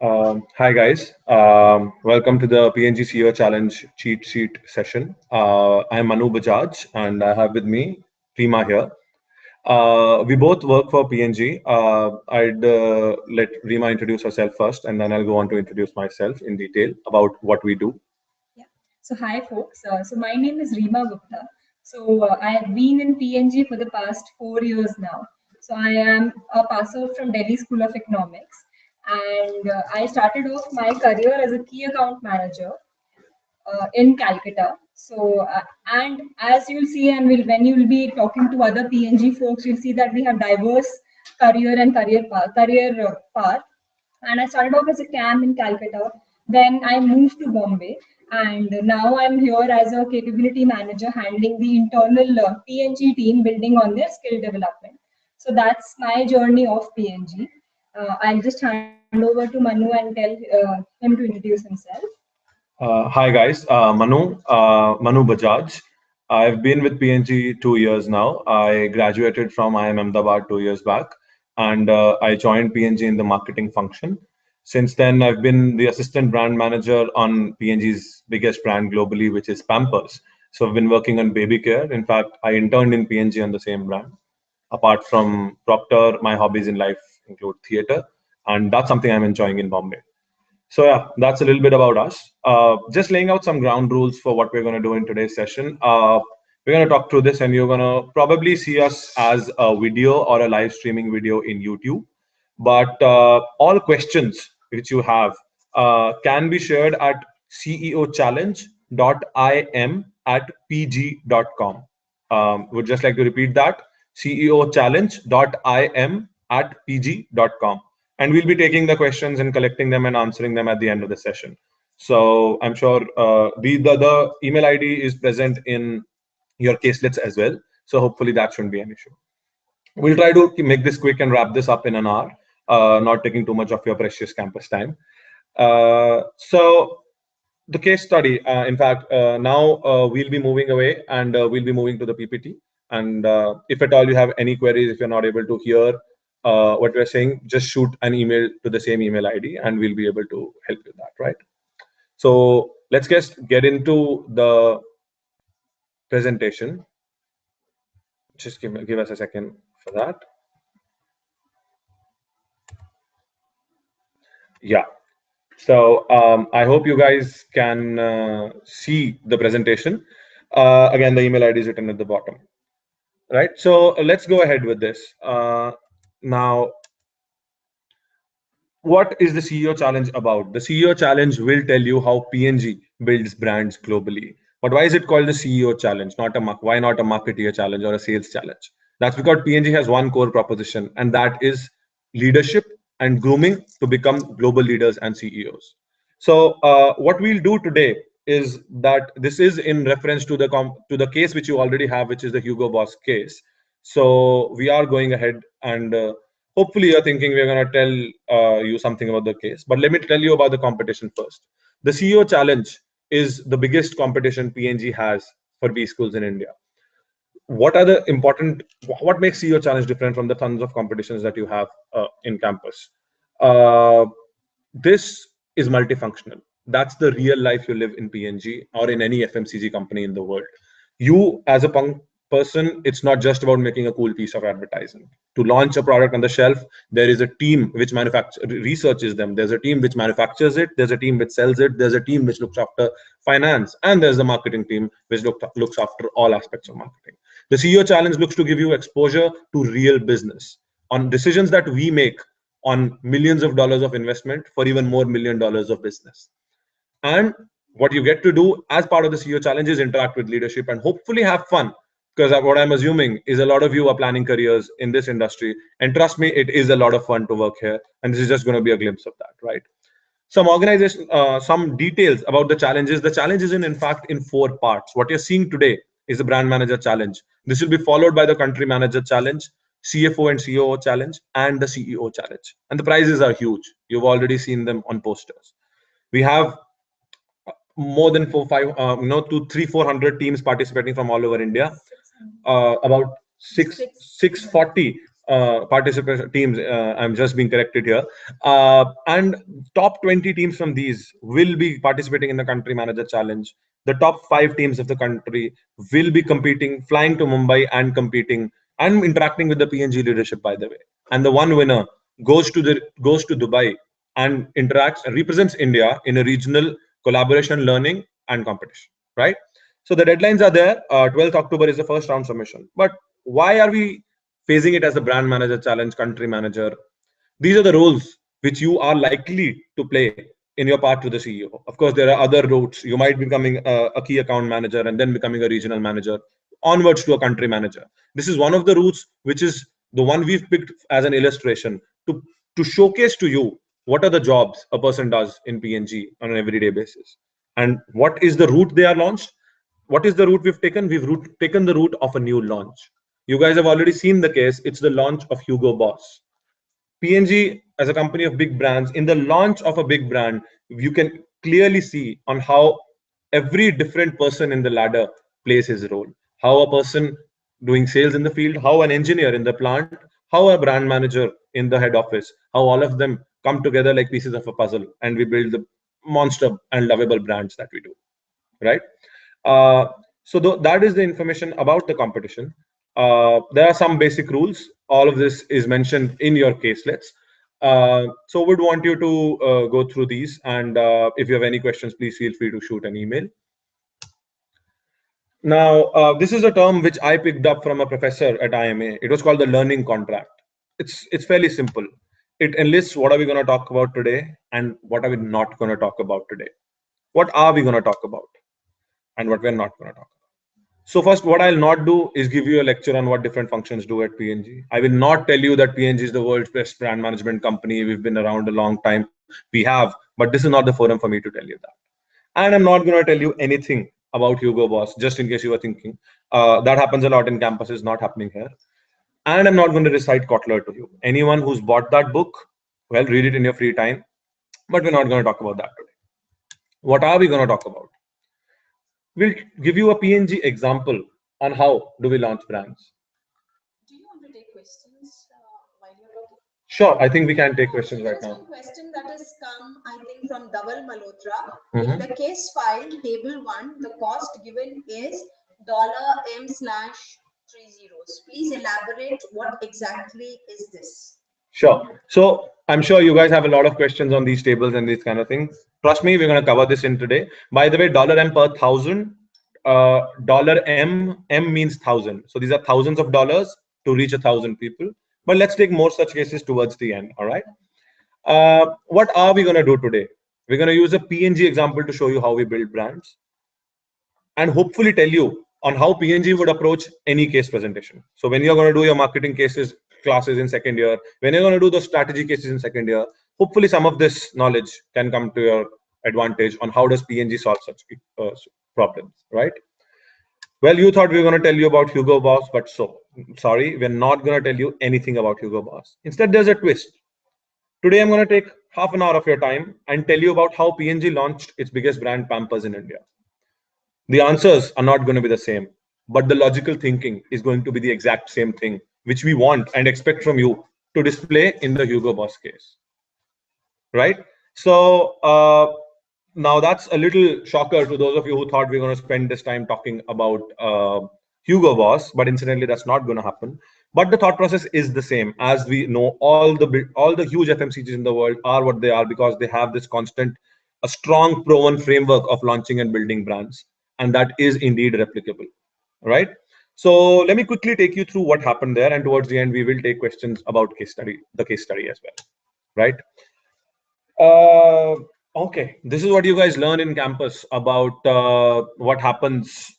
Hi guys, welcome to the P&G CEO Challenge cheat sheet session. I'm Manu Bajaj and I have with me Prima here. We both work for P&G. I'd let Rima introduce herself first and then I'll go on to introduce myself in detail about what we do. Yeah. So hi folks. So my name is Reema Gupta. I have been in PNG for the past 4 years now. So I am a pass out from Delhi School of Economics, and I started off my career as a key account manager in Calcutta. And as you'll see, and when you'll be talking to other PNG folks, you'll see that we have diverse career path. And I started off as a CAM in Calcutta. Then I moved to Bombay, and now I'm here as a capability manager, handling the internal PNG team, building on their skill development. So that's my journey of PNG. I'll just hand over to Manu and tell him to introduce himself. Hi guys, Manu Bajaj. I've been with P&G 2 years now. I graduated from IIM Ahmedabad 2 years back, and I joined P&G in the marketing function. Since then, I've been the assistant brand manager on P&G's biggest brand globally, which is Pampers. So I've been working on baby care. In fact, I interned in P&G on the same brand. Apart from Procter, my hobbies in life include theater, and that's something I'm enjoying in Bombay. So yeah, that's a little bit about us. Just laying out some ground rules for what we're going to do in today's session. We're going to talk through this, and you're going to probably see us as a video or a live streaming video in YouTube. But all questions which you have can be shared at ceochallenge.im@pg.com. Would just like to repeat that: ceochallenge.im@pg.com, and we'll be taking the questions and collecting them and answering them at the end of the session. So I'm sure the email ID is present in your caselets as well. So hopefully that shouldn't be an issue. We'll try to make this quick and wrap this up in an hour, not taking too much of your precious campus time. So the case study, in fact, now we'll be moving away and we'll be moving to the PPT. And if at all you have any queries, if you're not able to hear what we're saying, just shoot an email to the same email ID and we'll be able to help you with that, right? So let's get into the presentation. Just give us a second for that. Yeah. So I hope you guys can see the presentation. Again, the email ID is written at the bottom. Right. So let's go ahead with this. Now, what is the CEO Challenge about? The CEO Challenge will tell you how P&G builds brands globally. But why is it called the CEO Challenge? Why not a marketeer challenge or a sales challenge? That's because P&G has one core proposition, and that is leadership and grooming to become global leaders and CEOs. So what we'll do today is that this is in reference to the case which you already have, which is the Hugo Boss case. So we are going ahead and hopefully you're thinking we're going to tell you something about the case, but let me tell you about the competition first. The CEO Challenge is the biggest competition P&G has for B schools in India. What makes CEO Challenge different from the tons of competitions that you have in campus? This is multifunctional. That's the real life you live in P&G or in any FMCG company in the world. You as a person, it's not just about making a cool piece of advertising. To launch a product on the shelf, there is a team which researches them. There's a team which manufactures it. There's a team which sells it. There's a team which looks after finance. And there's the marketing team which looks after all aspects of marketing. The CEO Challenge looks to give you exposure to real business on decisions that we make on millions of dollars of investment for even more $1 million of business. And what you get to do as part of the CEO Challenge is interact with leadership and hopefully have fun, because what I'm assuming is a lot of you are planning careers in this industry. And trust me, it is a lot of fun to work here. And this is just going to be a glimpse of that, right? Some details about the challenges. The challenge is in fact, in 4 parts. What you're seeing today is the brand manager challenge. This will be followed by the country manager challenge, CFO and COO challenge, and the CEO challenge. And the prizes are huge. You've already seen them on posters. We have more than 400 teams participating from all over India. About 640 participant teams. I'm just being corrected here. And top 20 teams from these will be participating in the country manager challenge. The top 5 teams of the country will be competing, flying to Mumbai and competing and interacting with the P&G leadership, by the way. And the one winner goes to Dubai and interacts and represents India in a regional collaboration, learning, and competition. Right. So the deadlines are there. 12th October is the first round submission. But why are we facing it as the brand manager challenge, country manager? These are the roles which you are likely to play in your path to the CEO. Of course, there are other routes. You might be becoming a key account manager and then becoming a regional manager, onwards to a country manager. This is one of the routes, which is the one we've picked as an illustration to showcase to you what are the jobs a person does in P&G on an everyday basis, and what is the route they are launched. What is the route we've taken? Taken the route of a new launch. You guys have already seen the case. It's the launch of Hugo Boss. P&G, as a company of big brands, in the launch of a big brand, you can clearly see on how every different person in the ladder plays his role. How a person doing sales in the field, how an engineer in the plant, how a brand manager in the head office, how all of them come together like pieces of a puzzle, and we build the monster and lovable brands that we do, right? Uh, so that is the information about the competition. There are some basic rules. All of this is mentioned in your caselets. So would want you to go through these, and if you have any questions, please feel free to shoot an email. Now, this is a term which I picked up from a professor at IMA. It was called the learning contract. It's fairly simple. It enlists what are we going to talk about today and what are we not going to talk about today. What are we going to talk about and what we're not going to talk about. So first, what I'll not do is give you a lecture on what different functions do at P&G. I will not tell you that P&G is the world's best brand management company. We've been around a long time. We have, but this is not the forum for me to tell you that. And I'm not going to tell you anything about Hugo Boss, just in case you were thinking. That happens a lot in campuses, not happening here. And I'm not going to recite Kotler to you. Anyone who's bought that book, well, read it in your free time. But we're not going to talk about that today. What are we going to talk about? We'll give you a P&G example on how do we launch brands. Do you want to take questions while you're talking? Sure, I think we can take questions right There's now. one question that has come, I think, from Dhaval Malhotra. Mhm. In the case file, table 1, the cost given is $M/3 zeros. Please elaborate what exactly is this? Sure. So I'm sure you guys have a lot of questions on these tables and these kind of things. Trust me, we're going to cover this in today. By the way, $M per thousand, $M means thousand. So these are thousands of dollars to reach 1,000 people. But let's take more such cases towards the end. All right. What are we going to do today? We're going to use a P&G example to show you how we build brands and hopefully tell you on how P&G would approach any case presentation. So when you're going to do your marketing cases classes in second year, when you're going to do the strategy cases in second year, hopefully some of this knowledge can come to your advantage on how does P&G solve such problems, right? Well, you thought we were going to tell you about Hugo Boss, but sorry, we're not going to tell you anything about Hugo Boss. Instead, there's a twist. Today, I'm going to take half an hour of your time and tell you about how P&G launched its biggest brand, Pampers, in India. The answers are not going to be the same, but the logical thinking is going to be the exact same thing, which we want and expect from you to display in the Hugo Boss case. Right? So now that's a little shocker to those of you who thought we are going to spend this time talking about Hugo Boss, but incidentally, that's not going to happen. But the thought process is the same. As we know, all the huge FMCGs in the world are what they are because they have this constant, a strong proven framework of launching and building brands, and that is indeed replicable, right? So let me quickly take you through what happened there, and towards the end, we will take questions about the case study as well, right? Uh, okay, this is what you guys learn in campus about what happens.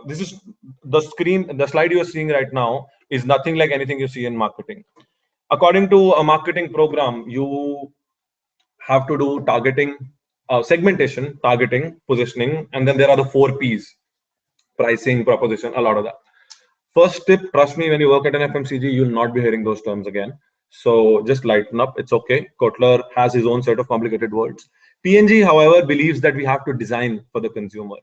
This is the slide you are seeing right now is nothing like anything you see in marketing. According to a marketing program, you have to do targeting, segmentation, targeting, positioning, and then there are the 4 Ps: pricing, proposition, a lot of that. First tip, trust me, when you work at an FMCG, you'll not be hearing those terms again. So just lighten up. It's okay. Kotler has his own set of complicated words. P&G, however, believes that we have to design for the consumer.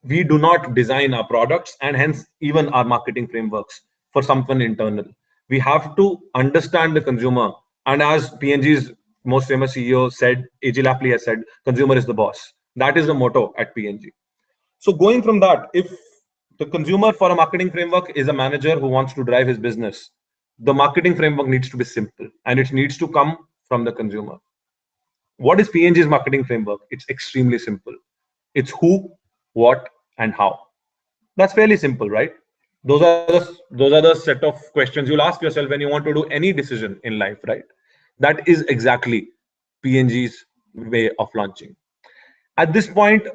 We do not design our products and hence even our marketing frameworks for someone internal. We have to understand the consumer. And as P&G's most famous CEO said, AG Lapley has said, consumer is the boss. That is the motto at P&G. So going from that, if the consumer for a marketing framework is a manager who wants to drive his business, the marketing framework needs to be simple and it needs to come from the consumer. What is P&G's marketing framework? It's extremely simple. It's who, what, and how. That's fairly simple, right? Those are the set of questions you'll ask yourself when you want to do any decision in life, right? That is exactly P&G's way of launching. At this point,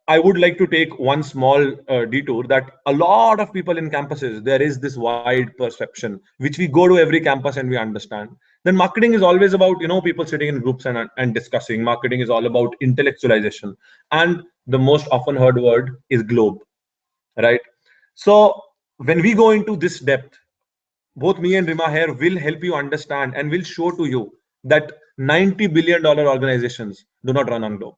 I would like to take one small detour that a lot of people in campuses, there is this wide perception, which we go to every campus and we understand. Then marketing is always about, people sitting in groups and discussing. Marketing is all about intellectualization. And the most often heard word is globe, right? So when we go into this depth, both me and Rima here will help you understand and will show to you that $90 billion organizations do not run on Globe.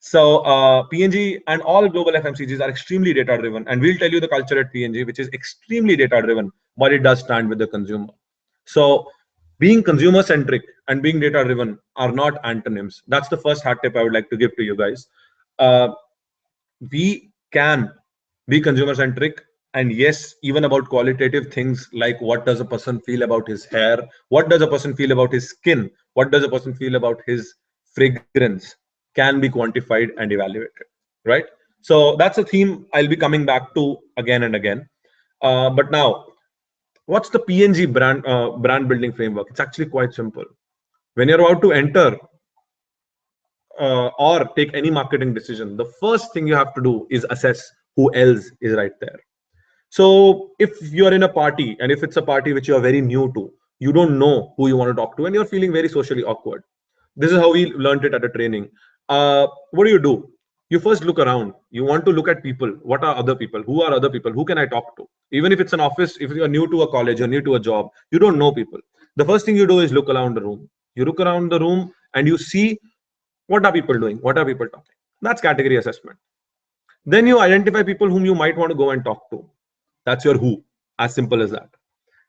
So P&G and all global FMCGs are extremely data driven, and we'll tell you the culture at P&G, which is extremely data driven, but it does stand with the consumer. So being consumer centric and being data driven are not antonyms. That's the first hard tip I would like to give to you guys. Uh, we can be consumer centric, and yes, even about qualitative things like what does a person feel about his hair, what does a person feel about his skin, what does a person feel about his fragrance, can be quantified and evaluated, right? So that's a theme I'll be coming back to again and again. But now, what's the P&G brand building framework? It's actually quite simple. When you're about to enter or take any marketing decision, the first thing you have to do is assess who else is right there. So if you're in a party and if it's a party which you're very new to, you don't know who you want to talk to and you're feeling very socially awkward. This is how we learned it at a training. What do? You first look around. You want to look at people. What are other people? Who are other people? Who can I talk to? Even if it's an office, if you're new to a college, you're new to a job, you don't know people. The first thing you do is look around the room. You look around the room and you see what are people doing? What are people talking? That's category assessment. Then you identify people whom you might want to go and talk to. That's your who, as simple as that.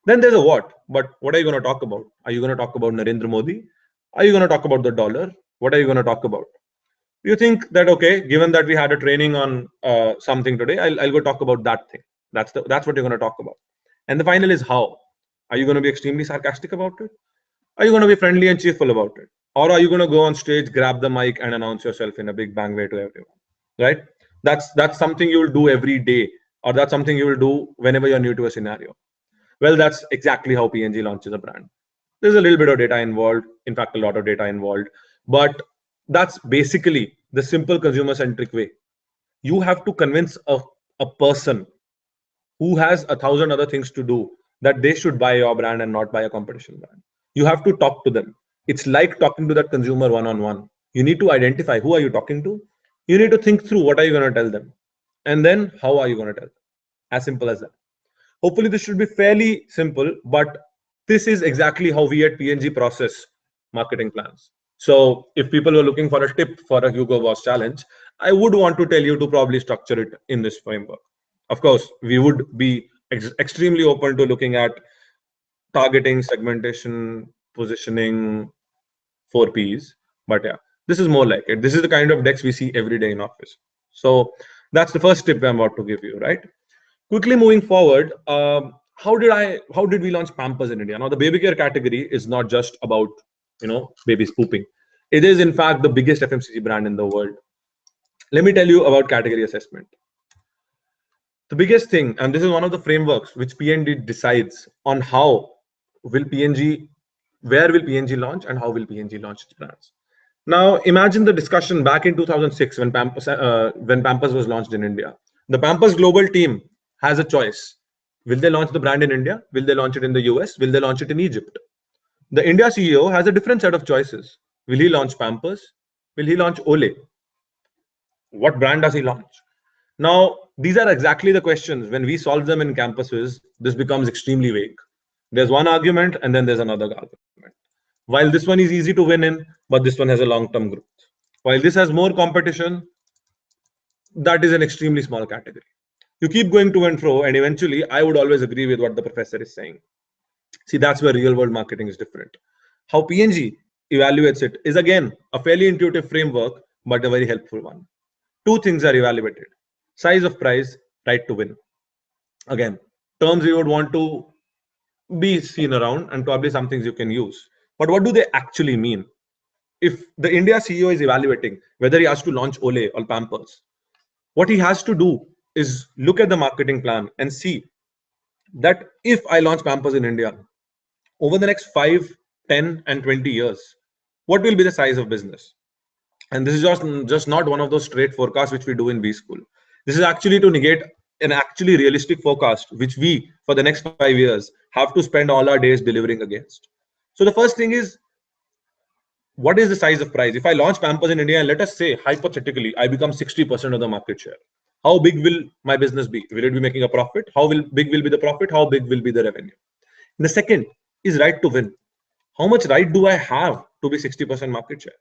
Then there's a what. But what are you going to talk about? Are you going to talk about Narendra Modi? Are you going to talk about the dollar? What are you going to talk about? You think that, okay, given that we had a training on something today, I'll go talk about that thing. That's what you're going to talk about. And the final is how. Are you going to be extremely sarcastic about it? Are you going to be friendly and cheerful about it? Or are you going to go on stage, grab the mic, and announce yourself in a big bang way to everyone? Right? That's something you will do every day, or that's something you will do whenever you're new to a scenario. Well, that's exactly how P&G launches a brand. There's a little bit of data involved, in fact, a lot of data involved, but that's basically the simple consumer centric way. You have to convince a person who has 1,000 other things to do that they should buy your brand and not buy a competition brand. You have to talk to them. It's like talking to that consumer one on one. You need to identify who are you talking to. You need to think through what are you going to tell them, and then how are you going to tell them. As simple as that. Hopefully, this should be fairly simple, but this is exactly how we at P&G process marketing plans. So if people were looking for a tip for a Hugo Boss challenge, I would want to tell you to probably structure it in this framework. Of course, we would be extremely open to looking at targeting, segmentation, positioning, 4Ps. But yeah, this is more like it. This is the kind of decks we see every day in office. So that's the first tip I'm about to give you, right? Quickly moving forward, how did we launch Pampers in India? Now the baby care category is not just about babies pooping. It is in fact the biggest FMCG brand in the world. Let me tell you about category assessment. The biggest thing, and this is one of the frameworks which P&G decides on how will P&G, where will P&G launch and how will P&G launch its brands. Now imagine the discussion back in 2006 when Pampers was launched in India. The Pampers global team has a choice. Will they launch the brand in India? Will they launch it in the US? Will they launch it in Egypt? The India CEO has a different set of choices. Will he launch Pampers? Will he launch Ole? What brand does he launch? Now, these are exactly the questions. When we solve them in campuses, this becomes extremely vague. There's one argument and then there's another argument. While this one is easy to win in, but this one has a long-term growth. While this has more competition, that is an extremely small category. You keep going to and fro, and eventually I would always agree with what the professor is saying. See, that's where real world marketing is different. How P&G evaluates it is again a fairly intuitive framework, but a very helpful one. Two things are evaluated: size of price, right to win. Again, terms you would want to be seen around and probably some things you can use. But what do they actually mean? If the India CEO is evaluating whether he has to launch Ole or Pampers, what he has to do is look at the marketing plan and see that if I launch Pampers in India over the next 5, 10, and 20 years, what will be the size of business? And this is just not one of those straight forecasts which we do in B school. This is actually to negate an actually realistic forecast which we for the next 5 years have to spend all our days delivering against. So the first thing is, what is the size of price? If I launch Pampers in India and let us say hypothetically I become 60% of the market share, how big will my business be? Will it be making a profit? Big will be the profit? How big will be the revenue? And the second is right to win. How much right do I have to be 60% market share?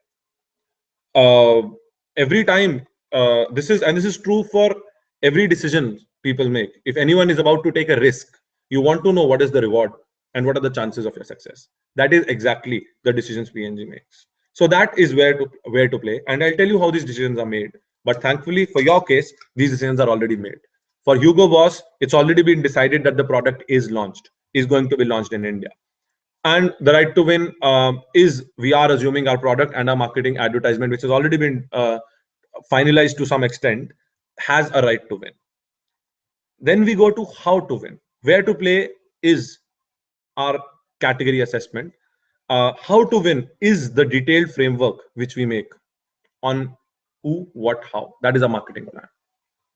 Every time this is true for every decision people make. If anyone is about to take a risk, you want to know what is the reward and what are the chances of your success. That is exactly the decisions P&G makes. So that is where to play, and I'll tell you how these decisions are made. But thankfully for your case, these decisions are already made. For Hugo Boss, it's already been decided that the product is going to be launched in India. And the right to win is, we are assuming our product and our marketing advertisement, which has already been finalized to some extent, has a right to win. Then we go to how to win. Where to play is our category assessment. How to win is the detailed framework which we make on who, what, how. That is a marketing plan,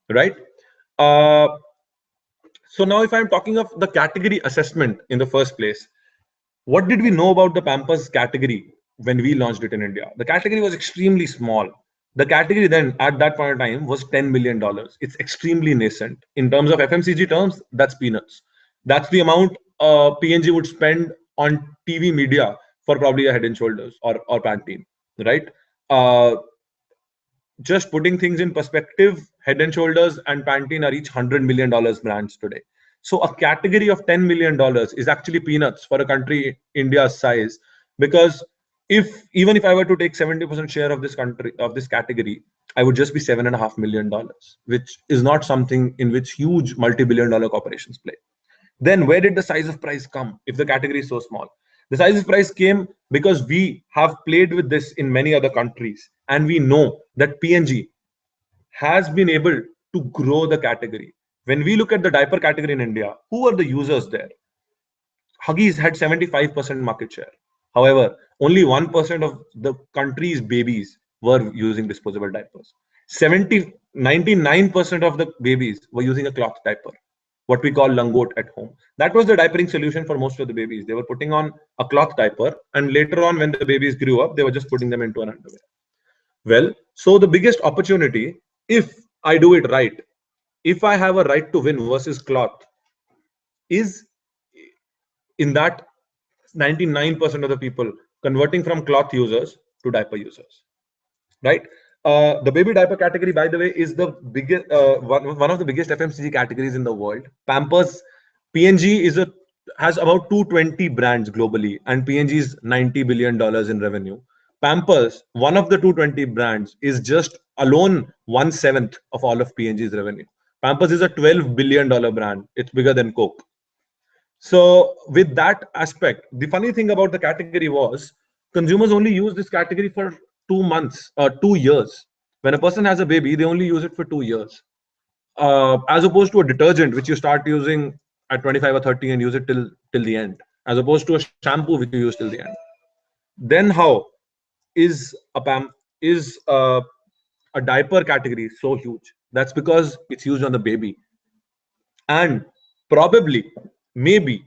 right? Uh, so now if I'm talking of the category assessment in the first place, what did we know about the Pampers category when we launched it in India? The category was extremely small. The category then at that point in time was $10 million. It's extremely nascent. In terms of FMCG terms, that's peanuts. That's the amount P&G would spend on TV media for probably a Head and Shoulders or Pantene, right? Uh, just putting things in perspective, Head and Shoulders and Pantene are each $100 million brands today. So a category of $10 million is actually peanuts for a country India's size, because even if I were to take 70% share of this category, I would just be $7.5 million, which is not something in which huge multi-billion-dollar corporations play. Then where did the size of price come if the category is so small? The size of price came because we have played with this in many other countries, and we know that P&G has been able to grow the category. When we look at the diaper category in India, who are the users there? Huggies had 75% market share. However, only 1% of the country's babies were using disposable diapers. 99% of the babies were using a cloth diaper, what we call langot at home. That was the diapering solution for most of the babies. They were putting on a cloth diaper, and later on, when the babies grew up, they were just putting them into an underwear. Well, so the biggest opportunity, if I do it right, if I have a right to win versus cloth, is in that 99% of the people converting from cloth users to diaper users, right? The baby diaper category, by the way, is the biggest one of the biggest FMCG categories in the world. Pampers, P&G has about 220 brands globally, and P&G is $90 billion in revenue. Pampers, one of the 220 brands, is just alone 1/7 of all of P&G's revenue. Pampers is a $12 billion brand. It's bigger than Coke. So with that aspect, the funny thing about the category was consumers only use this category for 2 months or 2 years. When a person has a baby, they only use it for 2 years, as opposed to a detergent which you start using at 25 or 30 and use it till the end, as opposed to a shampoo which you use till the end. Then how is a diaper category so huge? That's because it's used on the baby, and probably maybe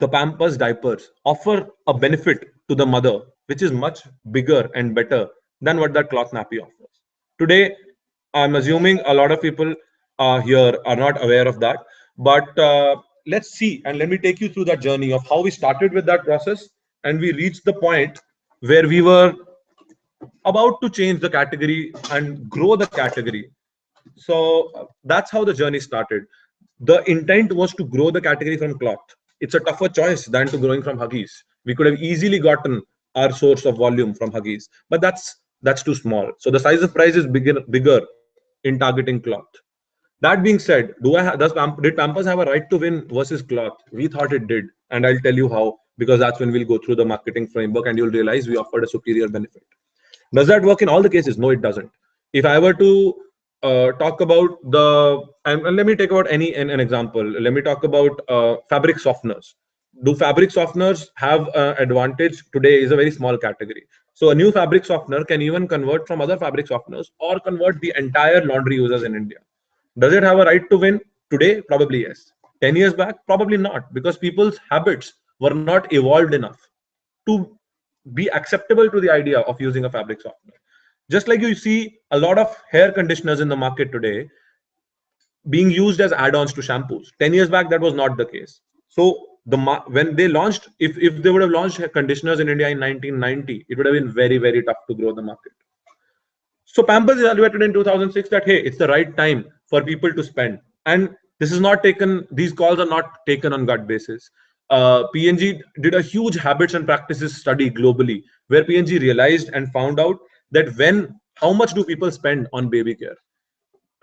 the Pampers diapers offer a benefit to the mother, which is much bigger and better than what that cloth nappy offers. Today, I'm assuming a lot of people here are not aware of that, but let's see, and let me take you through that journey of how we started with that process and we reached the point where we were about to change the category and grow the category. So that's how the journey started. The intent was to grow the category from cloth. it's a tougher choice than to growing from Huggies. We could have easily gotten our source of volume from Huggies, but that's too small. So the size of price is bigger in targeting cloth. That being said, did Pampers have a right to win versus cloth? We thought it did, and I'll tell you how, because that's when we'll go through the marketing framework and you'll realize we offered a superior benefit. Does that work in all the cases? No, it doesn't. If I were to talk about and let me take about an example. Let me talk about fabric softeners. Do fabric softeners have advantage today? Is a very small category. So a new fabric softener can even convert from other fabric softeners or convert the entire laundry users in India. Does it have a right to win today? Probably yes. 10 years back, probably not, because people's habits were not evolved enough to be acceptable to the idea of using a fabric softener. Just like you see a lot of hair conditioners in the market today being used as add-ons to shampoos. 10 years back, that was not the case. So when they launched, if they would have launched conditioners in India in 1990, it would have been very, very tough to grow the market. So Pampers evaluated in 2006 that, hey, it's the right time for people to spend. And this is not taken, these calls are not taken on gut basis. P&G did a huge habits and practices study globally, where P&G realized and found out that how much do people spend on baby care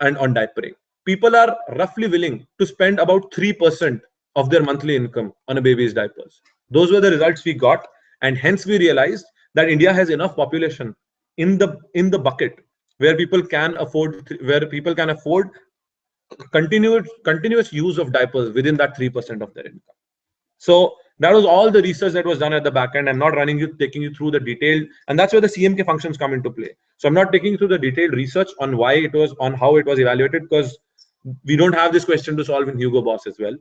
and on diapering? People are roughly willing to spend about 3% of their monthly income on a baby's diapers. Those were the results we got, and hence we realized that India has enough population in the bucket where people can afford continuous use of diapers within that 3% of their income. So that was all the research that was done at the back end. I'm not taking you through the detailed, and that's where the CMK functions come into play. So I'm not taking you through the detailed research on how it was evaluated, because we don't have this question to solve in Hugo Boss as well.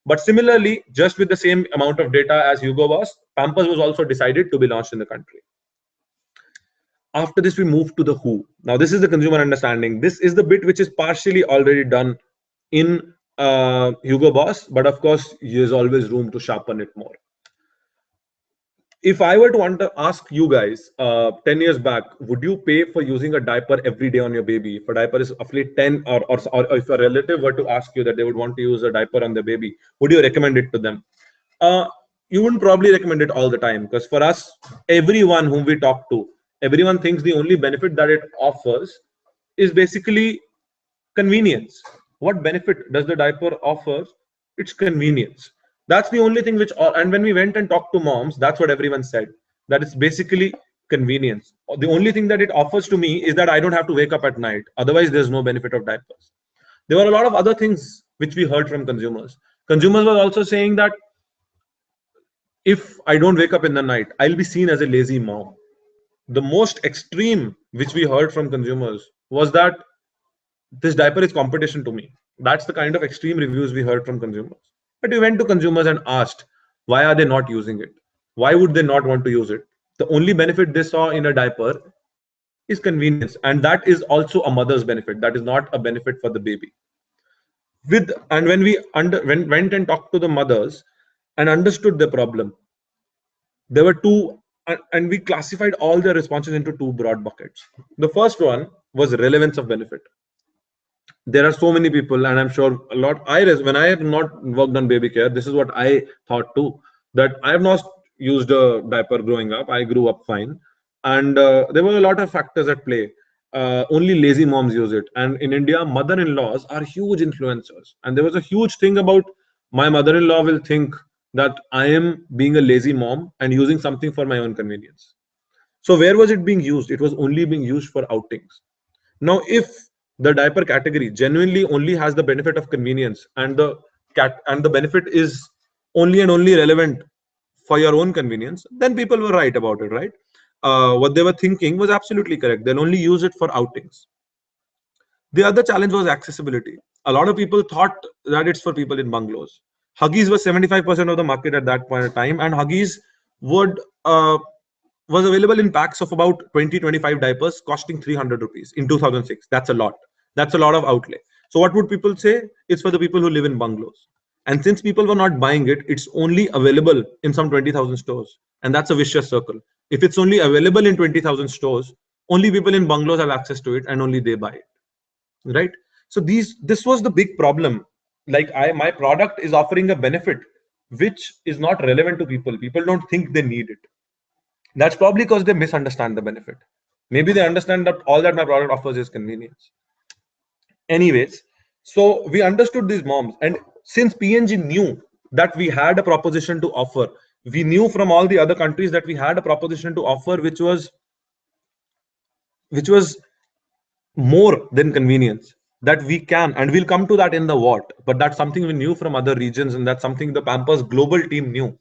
But similarly, just with the same amount of data as Hugo Boss, Pampers was also decided to be launched in the country. After this, we move to the who. Now, this is the consumer understanding. This is the bit which is partially already done in Hugo Boss, but of course, there's always room to sharpen it more. If I were to want to ask you guys 10 years back, would you pay for using a diaper every day on your baby? If a diaper is roughly 10, or if a relative were to ask you that they would want to use a diaper on their baby, would you recommend it to them? You wouldn't probably recommend it all the time, because for us, everyone whom we talk to, everyone thinks the only benefit that it offers is basically convenience. What benefit does the diaper offer? It's convenience. That's the only thing and when we went and talked to moms, that's what everyone said, that it's basically convenience. The only thing that it offers to me is that I don't have to wake up at night. Otherwise, there's no benefit of diapers. There were a lot of other things which we heard from consumers. Consumers were also saying that if I don't wake up in the night, I'll be seen as a lazy mom. The most extreme which we heard from consumers was that this diaper is competition to me. That's the kind of extreme reviews we heard from consumers. But we went to consumers and asked, why are they not using it? Why would they not want to use it? The only benefit they saw in a diaper is convenience. And that is also a mother's benefit. That is not a benefit for the baby. When we went and talked to the mothers and understood the problem, there were two, and we classified all their responses into two broad buckets. The first one was relevance of benefit. There are so many people, and I'm sure a lot. When I have not worked on baby care, this is what I thought too. That I have not used a diaper growing up. I grew up fine, and there were a lot of factors at play. Only lazy moms use it, and in India, mother-in-laws are huge influencers. And there was a huge thing about my mother-in-law will think that I am being a lazy mom and using something for my own convenience. So where was it being used? It was only being used for outings. Now, if the diaper category genuinely only has the benefit of convenience, and the benefit is only and only relevant for your own convenience, then people were right about it, right? What they were thinking was absolutely correct. They'll only use it for outings. The other challenge was accessibility. A lot of people thought that it's for people in bungalows. Huggies was 75% of the market at that point in time, and Huggies would was available in packs of about 20-25 diapers costing 300 rupees in 2006. That's a lot. That's a lot of outlay. So what would people say? It's for the people who live in bungalows. And since people were not buying it, it's only available in some 20,000 stores. And that's a vicious circle. If it's only available in 20,000 stores, only people in bungalows have access to it, and only they buy it. Right? So this was the big problem. Like my product is offering a benefit which is not relevant to people. People don't think they need it. That's probably because they misunderstand the benefit. Maybe they understand that all that my product offers is convenience. Anyways, so we understood these moms, and since P&G knew that we had a proposition to offer, we knew from all the other countries that we had a proposition to offer which was more than convenience, that we can, and we'll come to that in the what, but that's something we knew from other regions, and that's something the Pampers global team knew.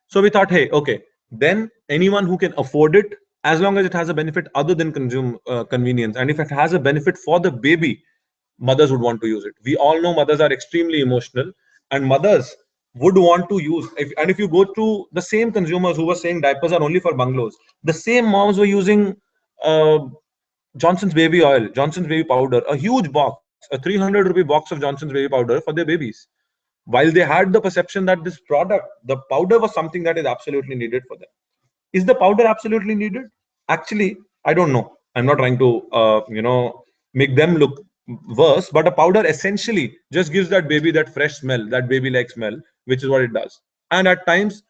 So we thought, hey, okay, then anyone who can afford it, as long as it has a benefit other than consume convenience, and if it has a benefit for the baby, mothers would want to use it. We all know mothers are extremely emotional, and mothers would want to use. And if you go to the same consumers who were saying diapers are only for bungalows, the same moms were using uh, Johnson's baby oil, Johnson's baby powder, a huge box, a 300-rupee box of Johnson's baby powder for their babies, while they had the perception that this product, the powder, was something that is absolutely needed for them. Is the powder absolutely needed? Actually, I don't know. I'm not trying to, make them look worse, but a powder essentially just gives that baby that fresh smell, that baby-like smell, which is what it does. And at times,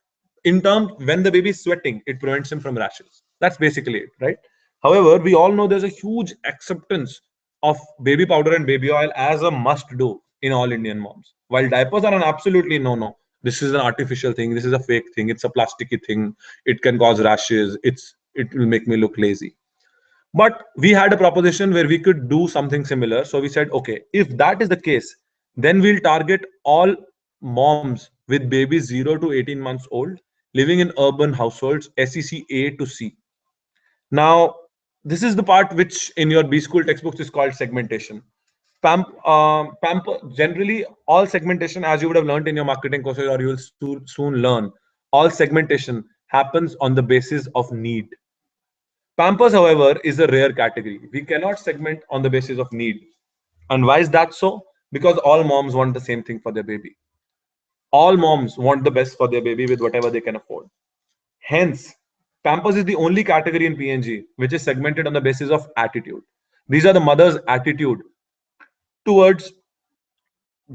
in terms, when the baby is sweating, it prevents him from rashes. That's basically it, right? However, we all know there's a huge acceptance of baby powder and baby oil as a must do in all Indian moms. While diapers are an absolutely no no. This is an artificial thing. This is a fake thing. It's a plasticky thing. It can cause rashes. It will make me look lazy. But we had a proposition where we could do something similar. So we said, okay, if that is the case, then we'll target all moms with babies 0 to 18 months old living in urban households, SEC A to C. Now, this is the part which in your B school textbooks is called segmentation. Generally, all segmentation, as you would have learned in your marketing courses or you will soon learn, all segmentation happens on the basis of need. Pampers, however, is a rare category. We cannot segment on the basis of need. And why is that so? Because all moms want the same thing for their baby. All moms want the best for their baby with whatever they can afford. Hence, Pampers is the only category in P&G which is segmented on the basis of attitude. These are the mother's attitude towards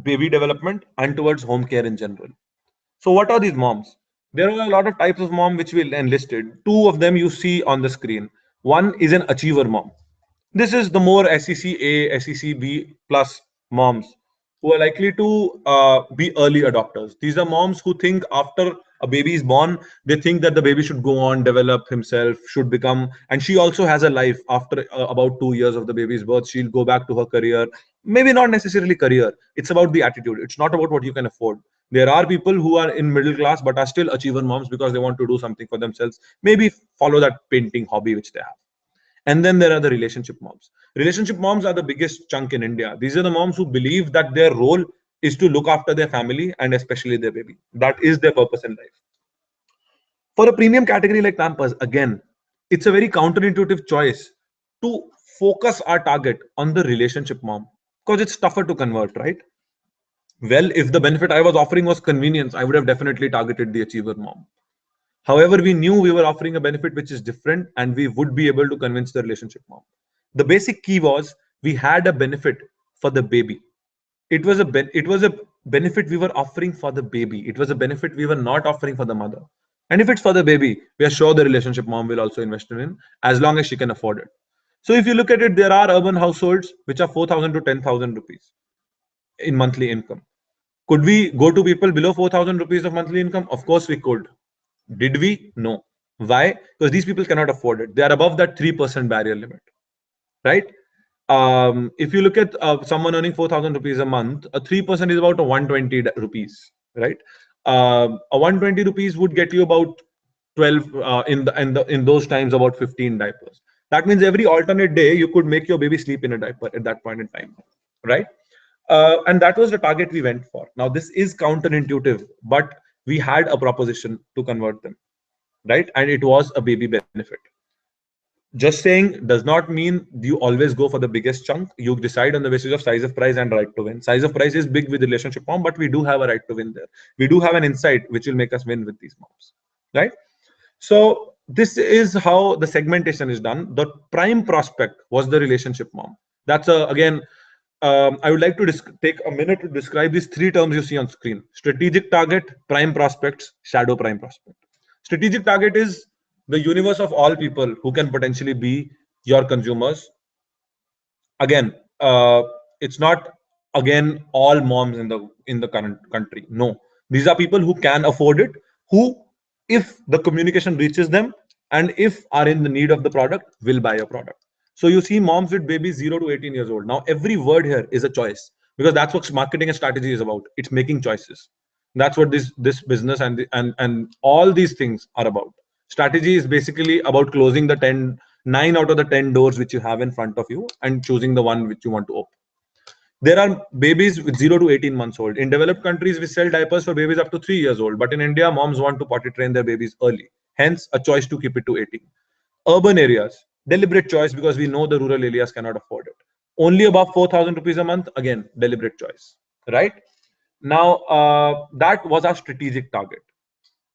baby development and towards home care in general. So, what are these moms? There are a lot of types of mom which we enlisted. Two of them you see on the screen. One is an achiever mom. This is the more SEC A, SEC B plus moms who are likely to be early adopters. These are moms who think after a baby is born, they think that the baby should go on, develop himself, should become, and she also has a life after about 2 years of the baby's birth. She'll go back to her career. Maybe not necessarily career. It's about the attitude. It's not about what you can afford. There are people who are in middle class but are still achiever moms because they want to do something for themselves. Maybe follow that painting hobby which they have. And then there are the relationship moms. Relationship moms are the biggest chunk in India. These are the moms who believe that their role is to look after their family and especially their baby. That is their purpose in life. For a premium category like Pampers, again, it's a very counterintuitive choice to focus our target on the relationship mom because it's tougher to convert, right? Well, if the benefit I was offering was convenience, I would have definitely targeted the achiever mom. However, we knew we were offering a benefit which is different and we would be able to convince the relationship mom. The basic key was we had a benefit for the baby. It was a benefit we were offering for the baby. It was a benefit we were not offering for the mother. And if it's for the baby, we are sure the relationship mom will also invest in as long as she can afford it. So if you look at it, there are urban households which are 4,000 to 10,000 rupees in monthly income. Could we go to people below 4,000 rupees of monthly income? Of course we could. Did we? No. Why? Because these people cannot afford it. They are above that 3% barrier limit, right? If you look at someone earning 4,000 rupees a month, a 3% is about a 120 rupees, right? A 120 rupees would get you about 12 in those times about 15 diapers. That means every alternate day you could make your baby sleep in a diaper at that point in time, right? And that was the target we went for. Now this is counterintuitive, but we had a proposition to convert them, right? And it was a baby benefit. Just saying does not mean you always go for the biggest chunk. You decide on the basis of size of price and right to win. Size of price is big with relationship mom, but we do have a right to win there. We do have an insight which will make us win with these moms, right? So this is how the segmentation is done. The prime prospect was the relationship mom. That's again, I would like to take a minute to describe these three terms you see on screen: strategic target, prime prospects, shadow prime prospect. Strategic target is the universe of all people who can potentially be your consumers. Again, it's not again all moms in the current country. No, these are people who can afford it, who, if the communication reaches them and if are in the need of the product, will buy a product. So you see moms with babies 0 to 18 years old. Now every word here is a choice, because that's what marketing and strategy is about. It's making choices. That's what this business and all these things are about. Strategy is basically about closing the 9 out of the 10 doors which you have in front of you and choosing the one which you want to open. There are babies with 0 to 18 months old. In developed countries, we sell diapers for babies up to 3 years old. But in India, moms want to potty train their babies early. Hence, a choice to keep it to 18. Urban areas, deliberate choice, because we know the rural areas cannot afford it. Only above 4,000 rupees a month, again, deliberate choice. Right? Now, that was our strategic target.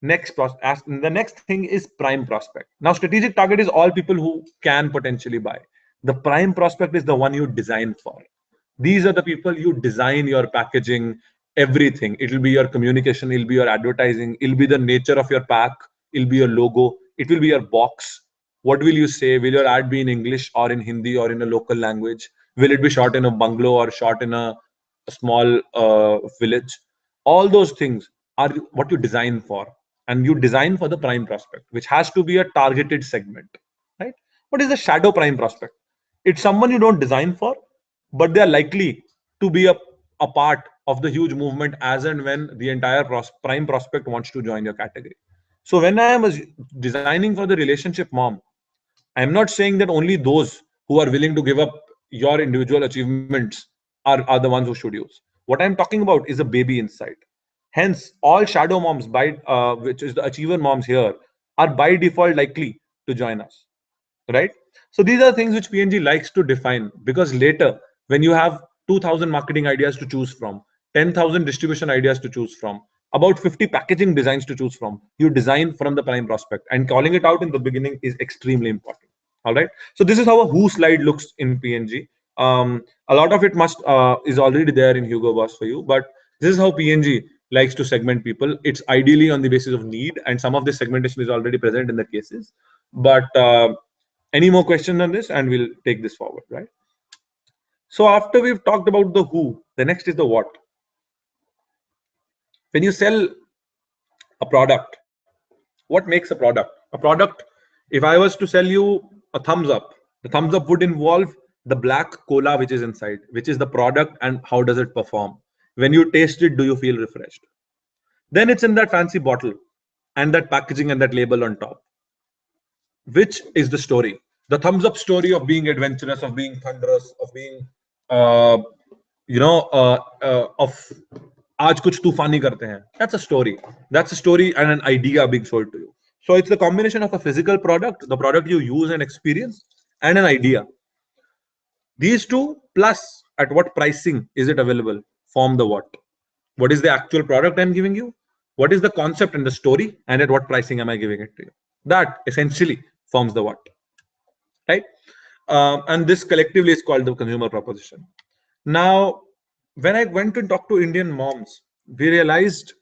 The next thing is prime prospect. Now strategic target is all people who can potentially buy. The prime prospect is the one you design for. These are the people you design your packaging, everything. It'll be your communication, it'll be your advertising, it'll be the nature of your pack, it'll be your logo, it will be your box. What will you say? Will your ad be in English or in Hindi or in a local language? Will it be shot in a bungalow or shot in a small village? All those things are what you design for, and you design for the prime prospect, which has to be a targeted segment, right? What is the shadow prime prospect? It's someone you don't design for, but they are likely to be a part of the huge movement as and when the entire prime prospect wants to join your category. So when I am designing for the relationship mom, I'm not saying that only those who are willing to give up your individual achievements are the ones who should use. What I'm talking about is a baby inside. Hence, all shadow moms, which is the achiever moms here, are by default likely to join us, right? So these are things which P&G likes to define, because later, when you have 2,000 marketing ideas to choose from, 10,000 distribution ideas to choose from, about 50 packaging designs to choose from, you design from the prime prospect, and calling it out in the beginning is extremely important. All right. So this is how a who slide looks in P&G. A lot of it must is already there in Hugo Boss for you, but this is how P&G likes to segment people. It's ideally on the basis of need, and some of this segmentation is already present in the cases. But any more questions on this, and we'll take this forward, right? So after we've talked about the who, the next is the what. When you sell a product, what makes a product? A product, if I was to sell you a thumbs up, the thumbs up would involve the black cola which is inside, which is the product, and how does it perform. When you taste it, do you feel refreshed? Then it's in that fancy bottle and that packaging and that label on top, which is the story. The thumbs up story of being adventurous, of being thunderous, of being uh, of आज कुछ तूफानी करते हैं. That's a story. That's a story and an idea being sold to you. So it's the combination of a physical product, the product you use and experience, and an idea. These two plus at what pricing is it available form the what. What is the actual product I'm giving you? What is the concept and the story? And at what pricing am I giving it to you? That essentially forms the what, right? And this collectively is called the consumer proposition. Now, when I went to talk to Indian moms, we realized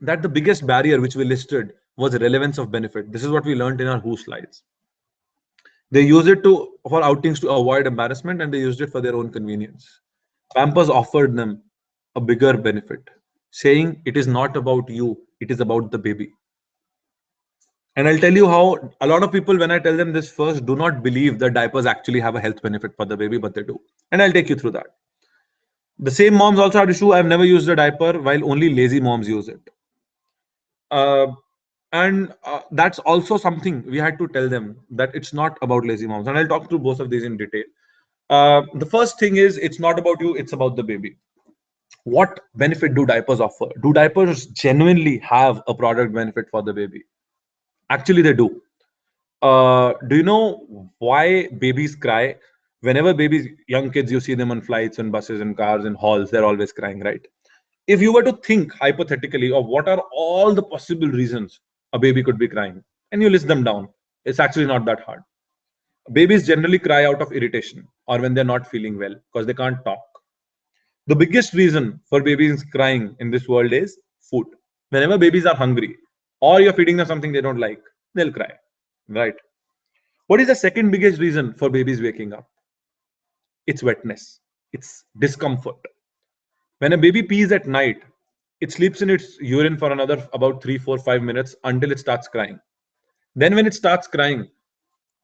that the biggest barrier which we listed was relevance of benefit. This is what we learned in our who slides. They use it for outings to avoid embarrassment, and they used it for their own convenience. Pampers offered them a bigger benefit, saying it is not about you, it is about the baby. And I'll tell you how a lot of people, when I tell them this first, do not believe that diapers actually have a health benefit for the baby, but they do. And I'll take you through that. The same moms also had issue. I've never used a diaper, while only lazy moms use it. Uh, and that's also something we had to tell them, that it's not about lazy moms. And I'll talk through both of these in detail. The first thing is, it's not about you, it's about the baby. What benefit do diapers offer? Do diapers genuinely have a product benefit for the baby? Actually, they do. Do you know why babies cry? Whenever babies, young kids, you see them on flights and buses and cars and halls, they're always crying, right? If you were to think hypothetically of what are all the possible reasons a baby could be crying, and you list them down, it's actually not that hard. Babies generally cry out of irritation or when they're not feeling well because they can't talk. The biggest reason for babies crying in this world is food. Whenever babies are hungry or you're feeding them something they don't like, they'll cry. Right? What is the second biggest reason for babies waking up? It's wetness, it's discomfort. When a baby pees at night, it sleeps in its urine for another about 3, 4, 5 minutes until it starts crying. Then, when it starts crying,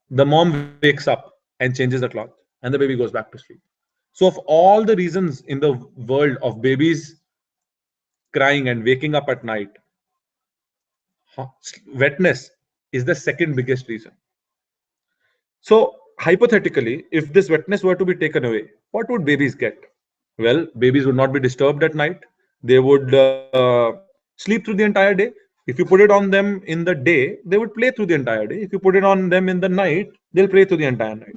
the mom wakes up and changes the cloth, and the baby goes back to sleep. So, of all the reasons in the world of babies crying and waking up at night, wetness is the second biggest reason. So, hypothetically, if this wetness were to be taken away, what would babies get? Well, babies would not be disturbed at night. They would sleep through the entire day. If you put it on them in the day, they would play through the entire day. If you put it on them in the night, they'll play through the entire night.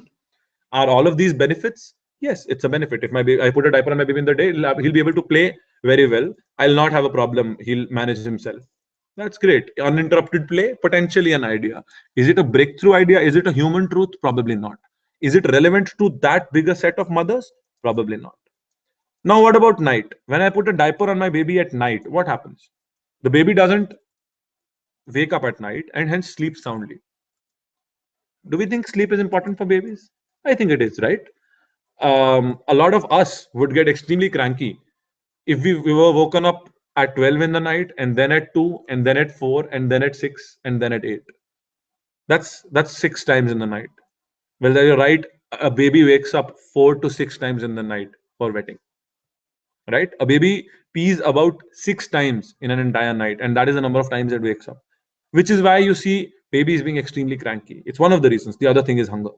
Are all of these benefits? Yes, it's a benefit. If my baby, I put a diaper on my baby in the day, he'll be able to play very well. I'll not have a problem. He'll manage himself. That's great. Uninterrupted play, potentially an idea. Is it a breakthrough idea? Is it a human truth? Probably not. Is it relevant to that bigger set of mothers? Probably not. Now, what about night? When I put a diaper on my baby at night, what happens? The baby doesn't wake up at night and hence sleep soundly. Do we think sleep is important for babies? I think it is, right? A lot of us would get extremely cranky if we were woken up at 12 in the night and then at 2 and then at 4 and then at 6 and then at 8. That's 6 times in the night. Well, you're right. A baby wakes up 4 to 6 times in the night for wetting. Right? A baby pees about 6 times in an entire night, and that is the number of times it wakes up. Which is why you see babies being extremely cranky. It's one of the reasons. The other thing is hunger.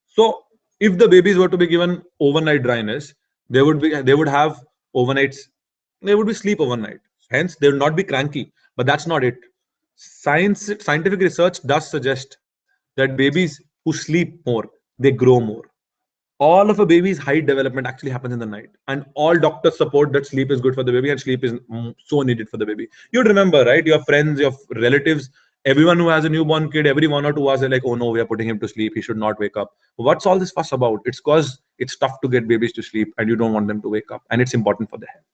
So if the babies were to be given overnight dryness, they would have overnights. They would be sleep overnight. Hence, they would not be cranky. But that's not it. Scientific research does suggest that babies who sleep more, they grow more. All of a baby's height development actually happens in the night, and all doctors support that sleep is good for the baby and sleep is so needed for the baby. You'd remember, right? Your friends, your relatives, everyone who has a newborn kid, every 1 or 2 hours, they're like, oh no, we are putting him to sleep, he should not wake up. What's all this fuss about? It's because it's tough to get babies to sleep and you don't want them to wake up, and it's important for the health.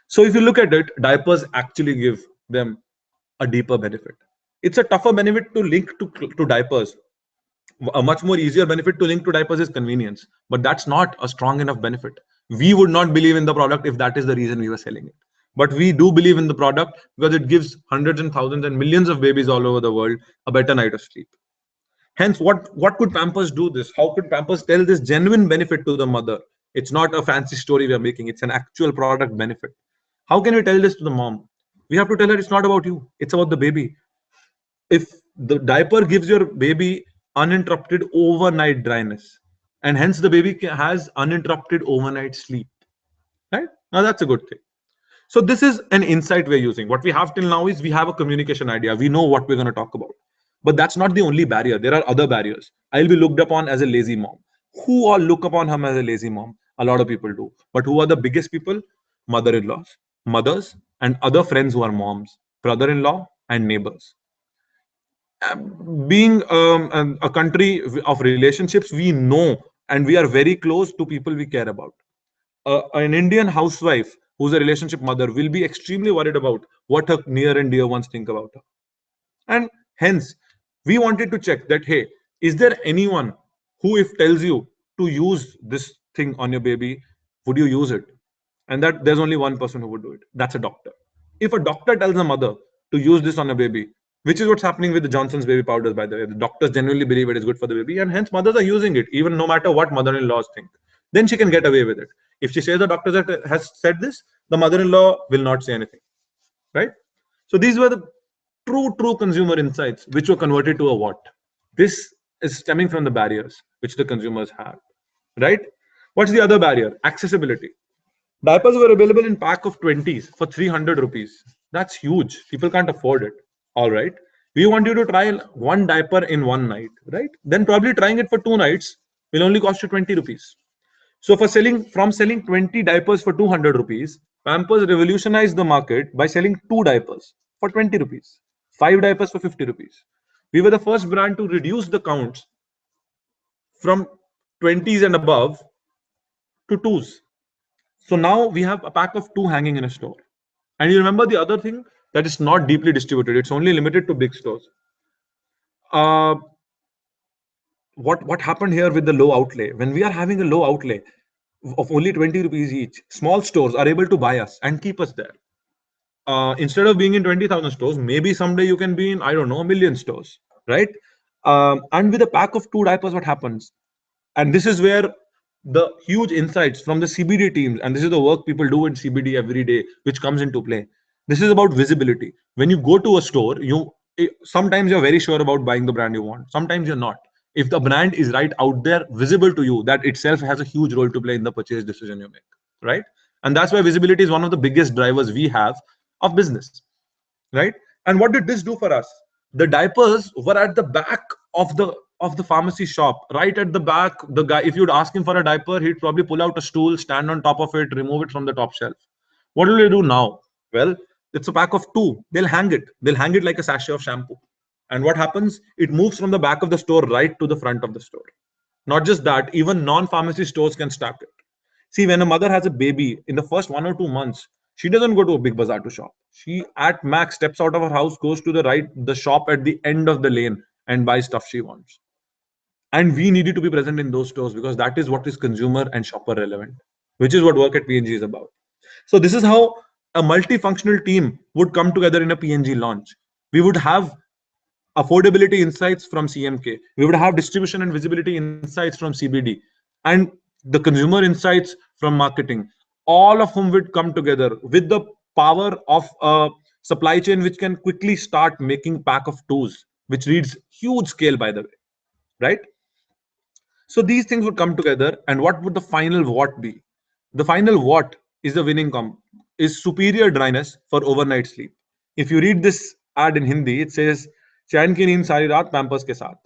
So if you look at it, diapers actually give them a deeper benefit. It's a tougher benefit to link to diapers. A much more easier benefit to link to diapers is convenience, but that's not a strong enough benefit. We would not believe in the product if that is the reason we were selling it, but we do believe in the product because it gives hundreds and thousands and millions of babies all over the world a better night of sleep. Hence, what could Pampers do this? How could Pampers tell this genuine benefit to the mother? It's not a fancy story we are making, it's an actual product benefit. How can we tell this to the mom? We have to tell her it's not about you, it's about the baby. If the diaper gives your baby uninterrupted overnight dryness, and hence the baby has uninterrupted overnight sleep, right? Now that's a good thing. So this is an insight we're using. What we have till now is we have a communication idea. We know what we're going to talk about. But that's not the only barrier. There are other barriers. I'll be looked upon as a lazy mom. Who all look upon him as a lazy mom? A lot of people do. But who are the biggest people? Mother-in-laws, mothers, and other friends who are moms, brother-in-law, and neighbors. Being a country of relationships, we know and we are very close to people we care about. An Indian housewife who's a relationship mother will be extremely worried about what her near and dear ones think about her. And hence, we wanted to check that, hey, is there anyone who, if tells you to use this thing on your baby, would you use it? And that there's only one person who would do it. That's a doctor. If a doctor tells a mother to use this on a baby, which is what's happening with the Johnson's baby powders, by the way, the doctors genuinely believe it is good for the baby, and hence mothers are using it, even no matter what mother-in-laws think. Then she can get away with it. If she says the doctor has said this, the mother-in-law will not say anything, right? So these were the true consumer insights, which were converted to a what? This is stemming from the barriers which the consumers have, right? What's the other barrier? Accessibility. Diapers were available in pack of 20s for 300 rupees. That's huge. People can't afford it. All right. We want you to try one diaper in one night, right? Then probably trying it for 2 nights will only cost you 20 rupees. So from selling 20 diapers for 200 rupees, Pampers revolutionized the market by selling 2 diapers for 20 rupees, 5 diapers for 50 rupees. We were the first brand to reduce the counts from 20s and above to twos. So now we have a pack of two hanging in a store. And you remember the other thing, that is not deeply distributed. It's only limited to big stores. Uh, what happened here with the low outlay? When we are having a low outlay of only 20 rupees each, small stores are able to buy us and keep us there. Instead of being in 20,000 stores, maybe someday you can be in, I don't know, a million stores, right? And with a pack of two diapers, what happens? And this is where the huge insights from the CBD teams, and this is the work people do in CBD every day, which comes into play. This is about visibility. When you go to a store, sometimes you're very sure about buying the brand you want. Sometimes you're not. If the brand is right out there, visible to you, that itself has a huge role to play in the purchase decision you make, right? And that's why visibility is one of the biggest drivers we have of business, right? And what did this do for us? The diapers were at the back of the pharmacy shop, right at the back. The guy, if you'd ask him for a diaper, he'd probably pull out a stool, stand on top of it, remove it from the top shelf. What will they do now? Well, it's a pack of two. They'll hang it like a sachet of shampoo. And what happens? It moves from the back of the store right to the front of the store. Not just that, even non-pharmacy stores can stack it. See, when a mother has a baby in the first 1 or 2 months, she doesn't go to a big bazaar to shop. She at max steps out of her house, goes to the shop at the end of the lane, and buys stuff she wants. And we needed to be present in those stores because that is what is consumer and shopper relevant, which is what work at P&G is about. So this is how a multifunctional team would come together in a P&G launch. We would have affordability insights from CMK. We would have distribution and visibility insights from CBD, and the consumer insights from marketing. All of whom would come together with the power of a supply chain, which can quickly start making pack of twos, which reads huge scale, by the way, right? So these things would come together, and what would the final what be? The final what is the winning is superior dryness for overnight sleep. If you read this ad in Hindi, it says चैन की नींद सारी रात Pampers के साथ.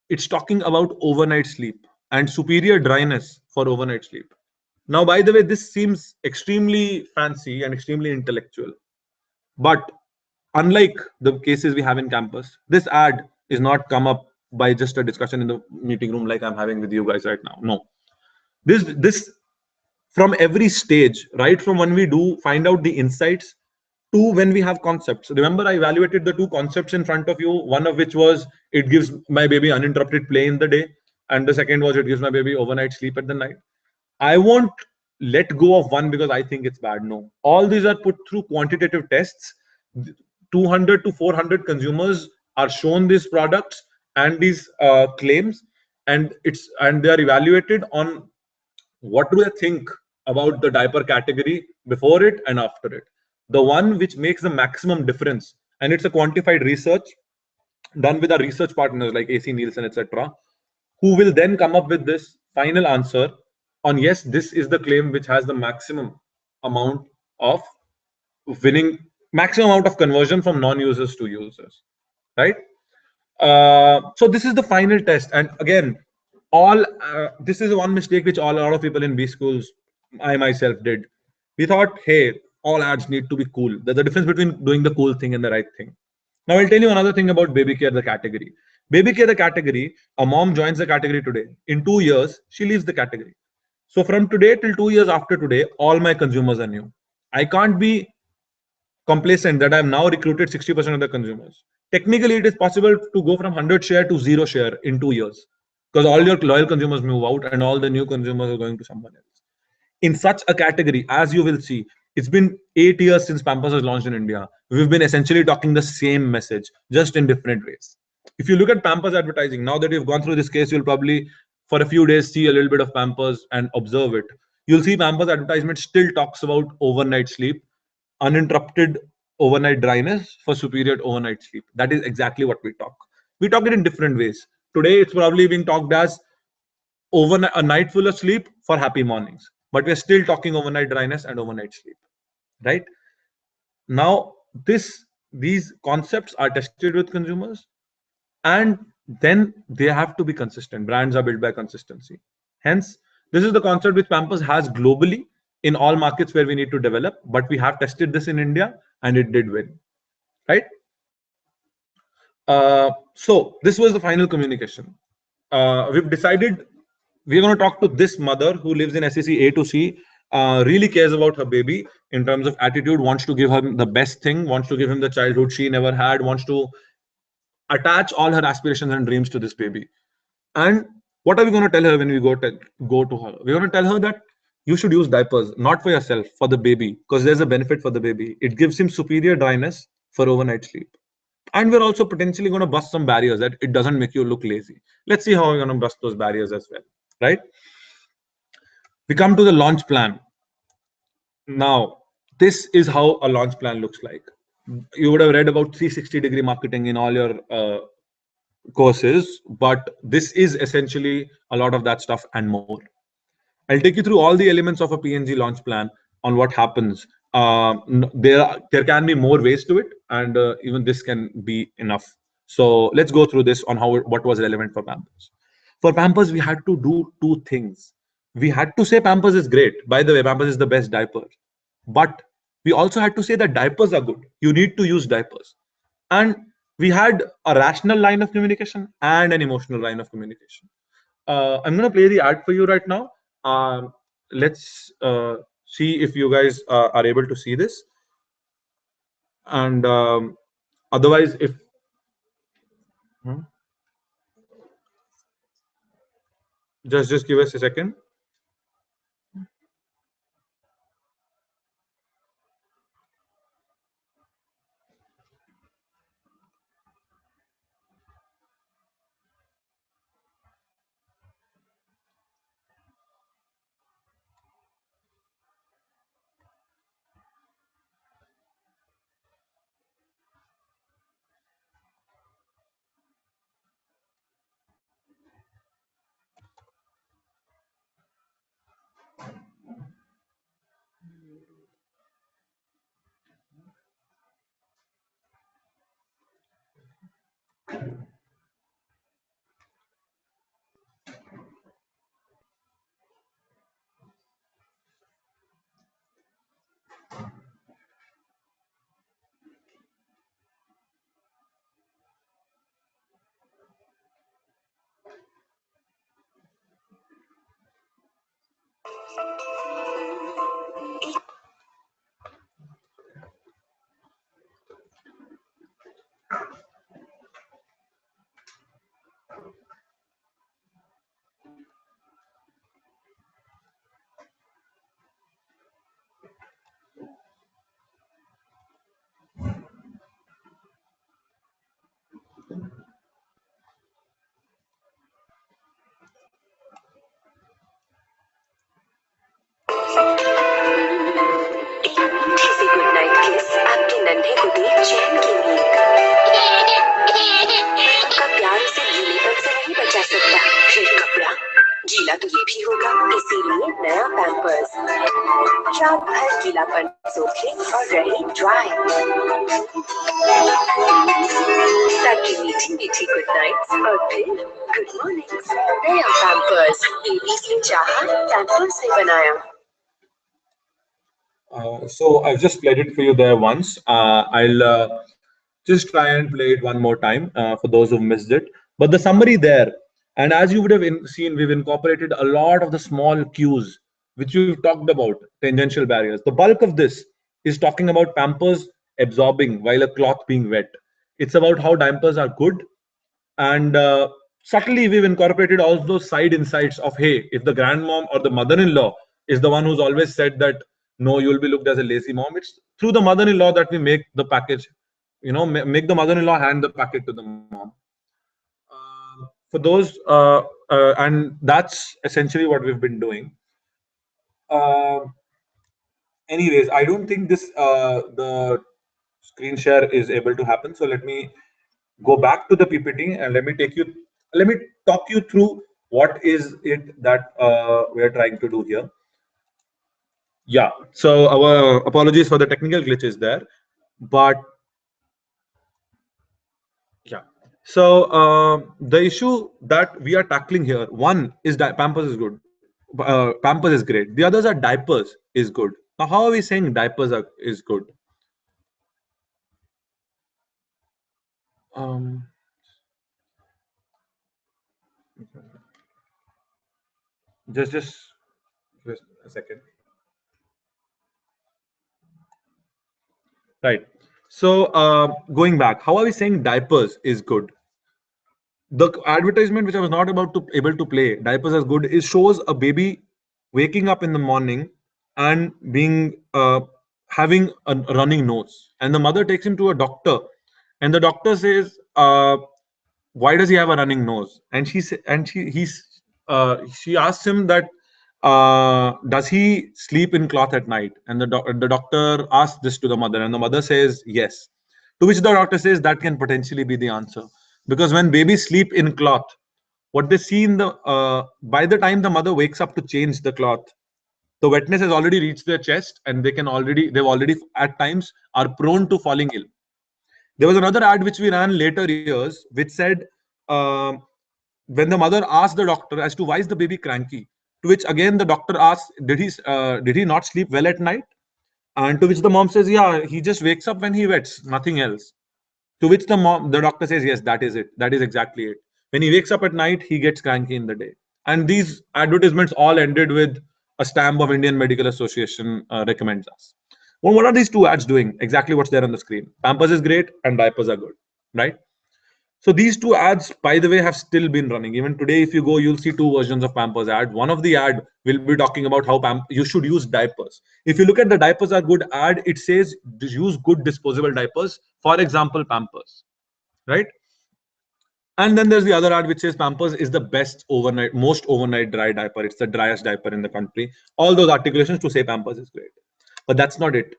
It's talking about overnight sleep and superior dryness for overnight sleep. Now, by the way, this seems extremely fancy and extremely intellectual, but unlike the cases we have in campus, this ad is not come up by just a discussion in the meeting room like I'm having with you guys right now. No, this from every stage, right from when we do find out the insights to when we have concepts. Remember, I evaluated the two concepts in front of you, one of which was it gives my baby uninterrupted play in the day, and the second was it gives my baby overnight sleep at the night. I won't let go of one because I think it's bad. No, all these are put through quantitative tests. 200 to 400 consumers are shown these products and these claims, and they are evaluated on what do they think about the diaper category before it and after it. The one which makes the maximum difference, and it's a quantified research done with our research partners like AC Nielsen, etc., who will then come up with this final answer on yes, this is the claim which has the maximum amount of winning, maximum amount of conversion from non-users to users, right? So this is the final test, and again, all this is one mistake which a lot of people in B schools, I myself did. We thought, hey, all ads need to be cool. There's a difference between doing the cool thing and the right thing. Now I'll tell you another thing about baby care, the category. Baby care, the category, a mom joins the category today. In 2 years, she leaves the category. So from today till 2 years after today, all my consumers are new. I can't be complacent that I've now recruited 60% of the consumers. Technically, it is possible to go from 100 share to 0 share in 2 years because all your loyal consumers move out and all the new consumers are going to someone else. In such a category, as you will see, it's been 8 years since Pampers was launched in India. We've been essentially talking the same message, just in different ways. If you look at Pampers advertising, now that you've gone through this case, you'll probably, for a few days, see a little bit of Pampers and observe it. You'll see Pampers advertisement still talks about overnight sleep, uninterrupted overnight dryness for superior overnight sleep. That is exactly what we talk. We talk it in different ways. Today, it's probably being talked as overnight, a night full of sleep for happy mornings. But we're still talking overnight dryness and overnight sleep, right? Now, these concepts are tested with consumers, and then they have to be consistent. Brands are built by consistency. Hence, this is the concept which Pampers has globally in all markets where we need to develop, but we have tested this in India and it did win, right? So this was the final communication. we've decided we're going to talk to this mother who lives in SEC A to C, really cares about her baby in terms of attitude, wants to give her the best thing, wants to give him the childhood she never had, wants to attach all her aspirations and dreams to this baby. And what are we going to tell her when we go to her? We're going to tell her that you should use diapers, not for yourself, for the baby, because there's a benefit for the baby. It gives him superior dryness for overnight sleep. And we're also potentially going to bust some barriers that it doesn't make you look lazy. Let's see how we're going to bust those barriers as well, right? We come to the launch plan. Now, this is how a launch plan looks like. You would have read about 360-degree marketing in all your courses, but this is essentially a lot of that stuff and more. I'll take you through all the elements of a P&G launch plan on what happens. There can be more ways to it, and even this can be enough. So let's go through this on how what was relevant for Pampers. For Pampers, we had to do two things. We had to say Pampers is great. By the way, Pampers is the best diaper. But we also had to say that diapers are good. You need to use diapers. And we had a rational line of communication and an emotional line of communication. I'm going to play the ad for you right now. Let's see if you guys are able to see this. And otherwise, if hmm, just give us a second. एक मीठी सी good night किस आपके नन्हे को दे चैन की नींद। आपका प्यार उसे गीलेपन से नहीं बचा सकता। फिर कपड़ा गीला तो ये भी होगा, इसीलिए नया पैम्पर्स रात भर गीलापन सोखे और रहे ड्राई, ताकि मीठी मीठी गुड नाइट्स और फिर गुड मॉर्निंग्स। नया पैम्पर्स, बेबी से चाहा, पैम्पर्स ने बनाया। So I've just played it for you there once. I'll just try and play it one more time for those who've missed it. But the summary there, and as you would have seen, we've incorporated a lot of the small cues which we've talked about, tangential barriers. The bulk of this is talking about Pampers absorbing while a cloth being wet. It's about how diapers are good, and subtly we've incorporated all those side insights of, hey, if the grandmom or the mother-in-law is the one who's always said that no, you'll be looked as a lazy mom, it's through the mother-in-law that we make the package, make the mother-in-law hand the packet to the mom. For those and that's essentially what we've been doing. uh, Anyways, I don't think this the screen share is able to happen, so let me go back to the PPT and let me talk you through what is it that we are trying to do here. Yeah, so our apologies for the technical glitches there, but yeah. So the issue that we are tackling here, one is that Pampers is good. Pampers is great. The others are diapers is good. Now, how are we saying is good? Um, Just a second. Right. So going back, how are we saying diapers is good? The advertisement which I was not about to able to play, diapers as good, is shows a baby waking up in the morning and being having a running nose, and the mother takes him to a doctor, and the doctor says, why does he have a running nose? And she asks him that, does he sleep in cloth at night? And the doctor asks this to the mother, and the mother says yes. To which the doctor says that can potentially be the answer, because when babies sleep in cloth, what they see in the by the time the mother wakes up to change the cloth, the wetness has already reached their chest, and they've already at times are prone to falling ill. There was another ad which we ran later years which said, um, when the mother asked the doctor as to why is the baby cranky, to which again the doctor asks, did he not sleep well at night? And to which the mom says, yeah, he just wakes up when he wets, nothing else. To which the doctor says, yes, that is it. That is exactly it. When he wakes up at night, he gets cranky in the day. And these advertisements all ended with a stamp of Indian Medical Association recommends us. Well, what are these two ads doing? Exactly what's there on the screen. Pampers is great and diapers are good, right? So these two ads, by the way, have still been running. Even today, if you go, you'll see two versions of Pampers ad. One of the ad will be talking about how you should use diapers. If you look at the diapers are good ad, it says use good disposable diapers. For example, Pampers, right? And then there's the other ad which says Pampers is the best overnight, most overnight dry diaper. It's the driest diaper in the country. All those articulations to say Pampers is great, but that's not it.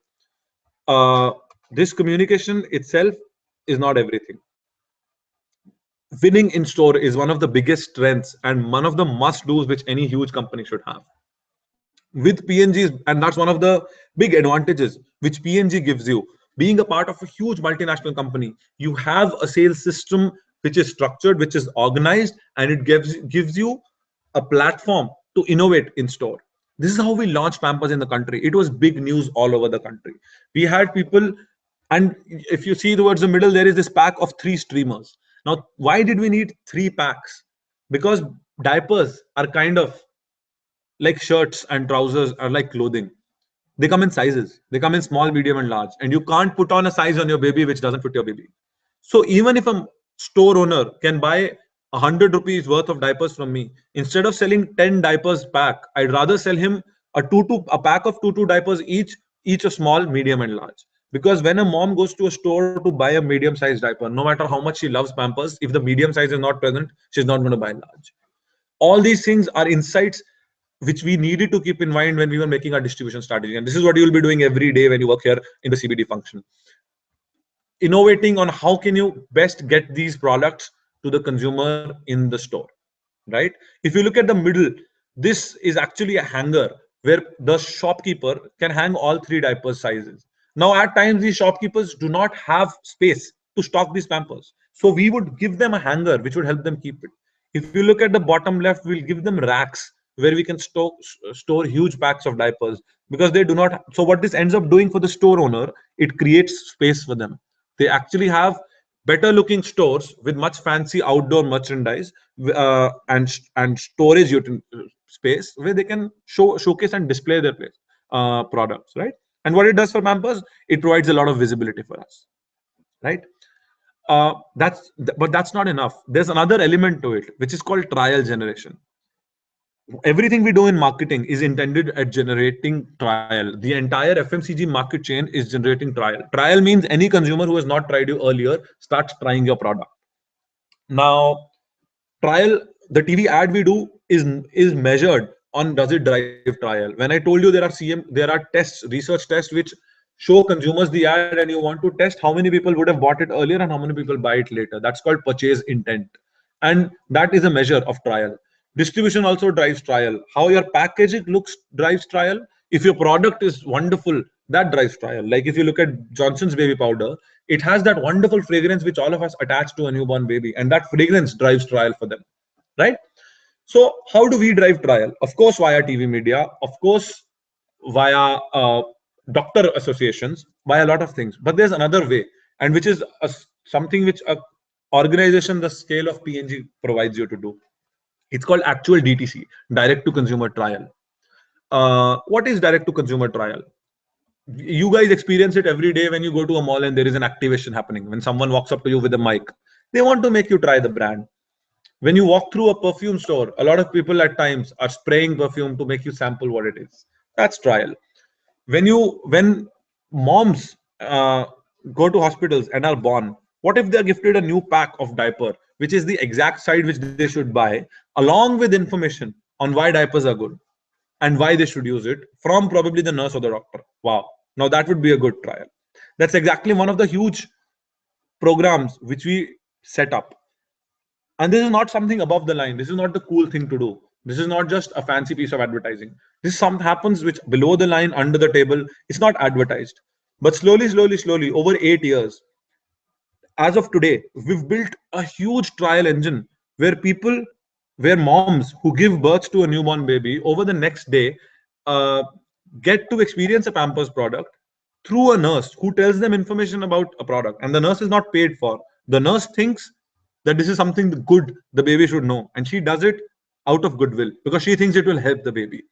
This communication itself is not everything. Winning in store is one of the biggest strengths and one of the must do's which any huge company should have. With P&G's, and that's one of the big advantages which P&G gives you. Being a part of a huge multinational company, you have a sales system which is structured, which is organized, and it gives you a platform to innovate in store. This is how we launched Pampers in the country. It was big news all over the country. We had people, and if you see towards the middle, there is this pack of three streamers. Now, why did we need three packs? Because diapers are kind of like shirts, and trousers are like clothing. They come in sizes. They come in small, medium, and large. And you can't put on a size on your baby which doesn't fit your baby. So even if a store owner can buy 100 rupees worth of diapers from me, instead of selling 10 diapers pack, I'd rather sell him a pack of two diapers each a small, medium, and large. Because when a mom goes to a store to buy a medium sized diaper, no matter how much she loves Pampers, if the medium size is not present, she's not going to buy large. All these things are insights which we needed to keep in mind when we were making our distribution strategy. And this is what you will be doing every day when you work here in the CBD function. Innovating on how can you best get these products to the consumer in the store, right? If you look at the middle, this is actually a hanger where the shopkeeper can hang all three diaper sizes. Now, at times, these shopkeepers do not have space to stock these Pampers. So we would give them a hanger which would help them keep it. If you look at the bottom left, we'll give them racks where we can store huge packs of diapers, because they do not. So what this ends up doing for the store owner, it creates space for them. They actually have better looking stores with much fancy outdoor merchandise, and storage space where they can showcase and display their products, right? And what it does for Pampers, it provides a lot of visibility for us, right? But that's not enough. There's another element to it, which is called trial generation. Everything we do in marketing is intended at generating trial. The entire FMCG market chain is generating trial. Trial means any consumer who has not tried you earlier starts trying your product. Now, trial, the TV ad we do is measured on does it drive trial. When I told you there are tests, research tests which show consumers the ad, and you want to test how many people would have bought it earlier and how many people buy it later. That's called purchase intent, and that is a measure of trial. Distribution also drives trial. How your packaging looks drives trial. If your product is wonderful, that drives trial. Like if you look at Johnson's baby powder, it has that wonderful fragrance which all of us attach to a newborn baby, and that fragrance drives trial for them, right? So how do we drive trial? Of course, via TV media, of course, via doctor associations, via a lot of things. But there's another way, and which is, something which a organization the scale of P&G provides you to do. It's called actual DTC, direct to consumer trial. What is direct to consumer trial? You guys experience it every day when you go to a mall and there is an activation happening. When someone walks up to you with a mic, they want to make you try the brand. When you walk through a perfume store, a lot of people at times are spraying perfume to make you sample what it is. That's trial. When moms go to hospitals and are born, what if they're gifted a new pack of diaper, which is the exact side which they should buy, along with information on why diapers are good and why they should use it from probably the nurse or the doctor? Wow. Now that would be a good trial. That's exactly one of the huge programs which we set up. And this is not something above the line. This is not the cool thing to do. This is not just a fancy piece of advertising. This some happens which below the line, under the table. It's not advertised. But slowly, over 8 years, as of today, we've built a huge trial engine where where moms who give birth to a newborn baby over the next day uh, get to experience a Pampers product through a nurse who tells them information about a product. And the nurse is not paid for. The nurse thinks that this is something good the baby should know. And she does it out of goodwill because she thinks it will help the baby.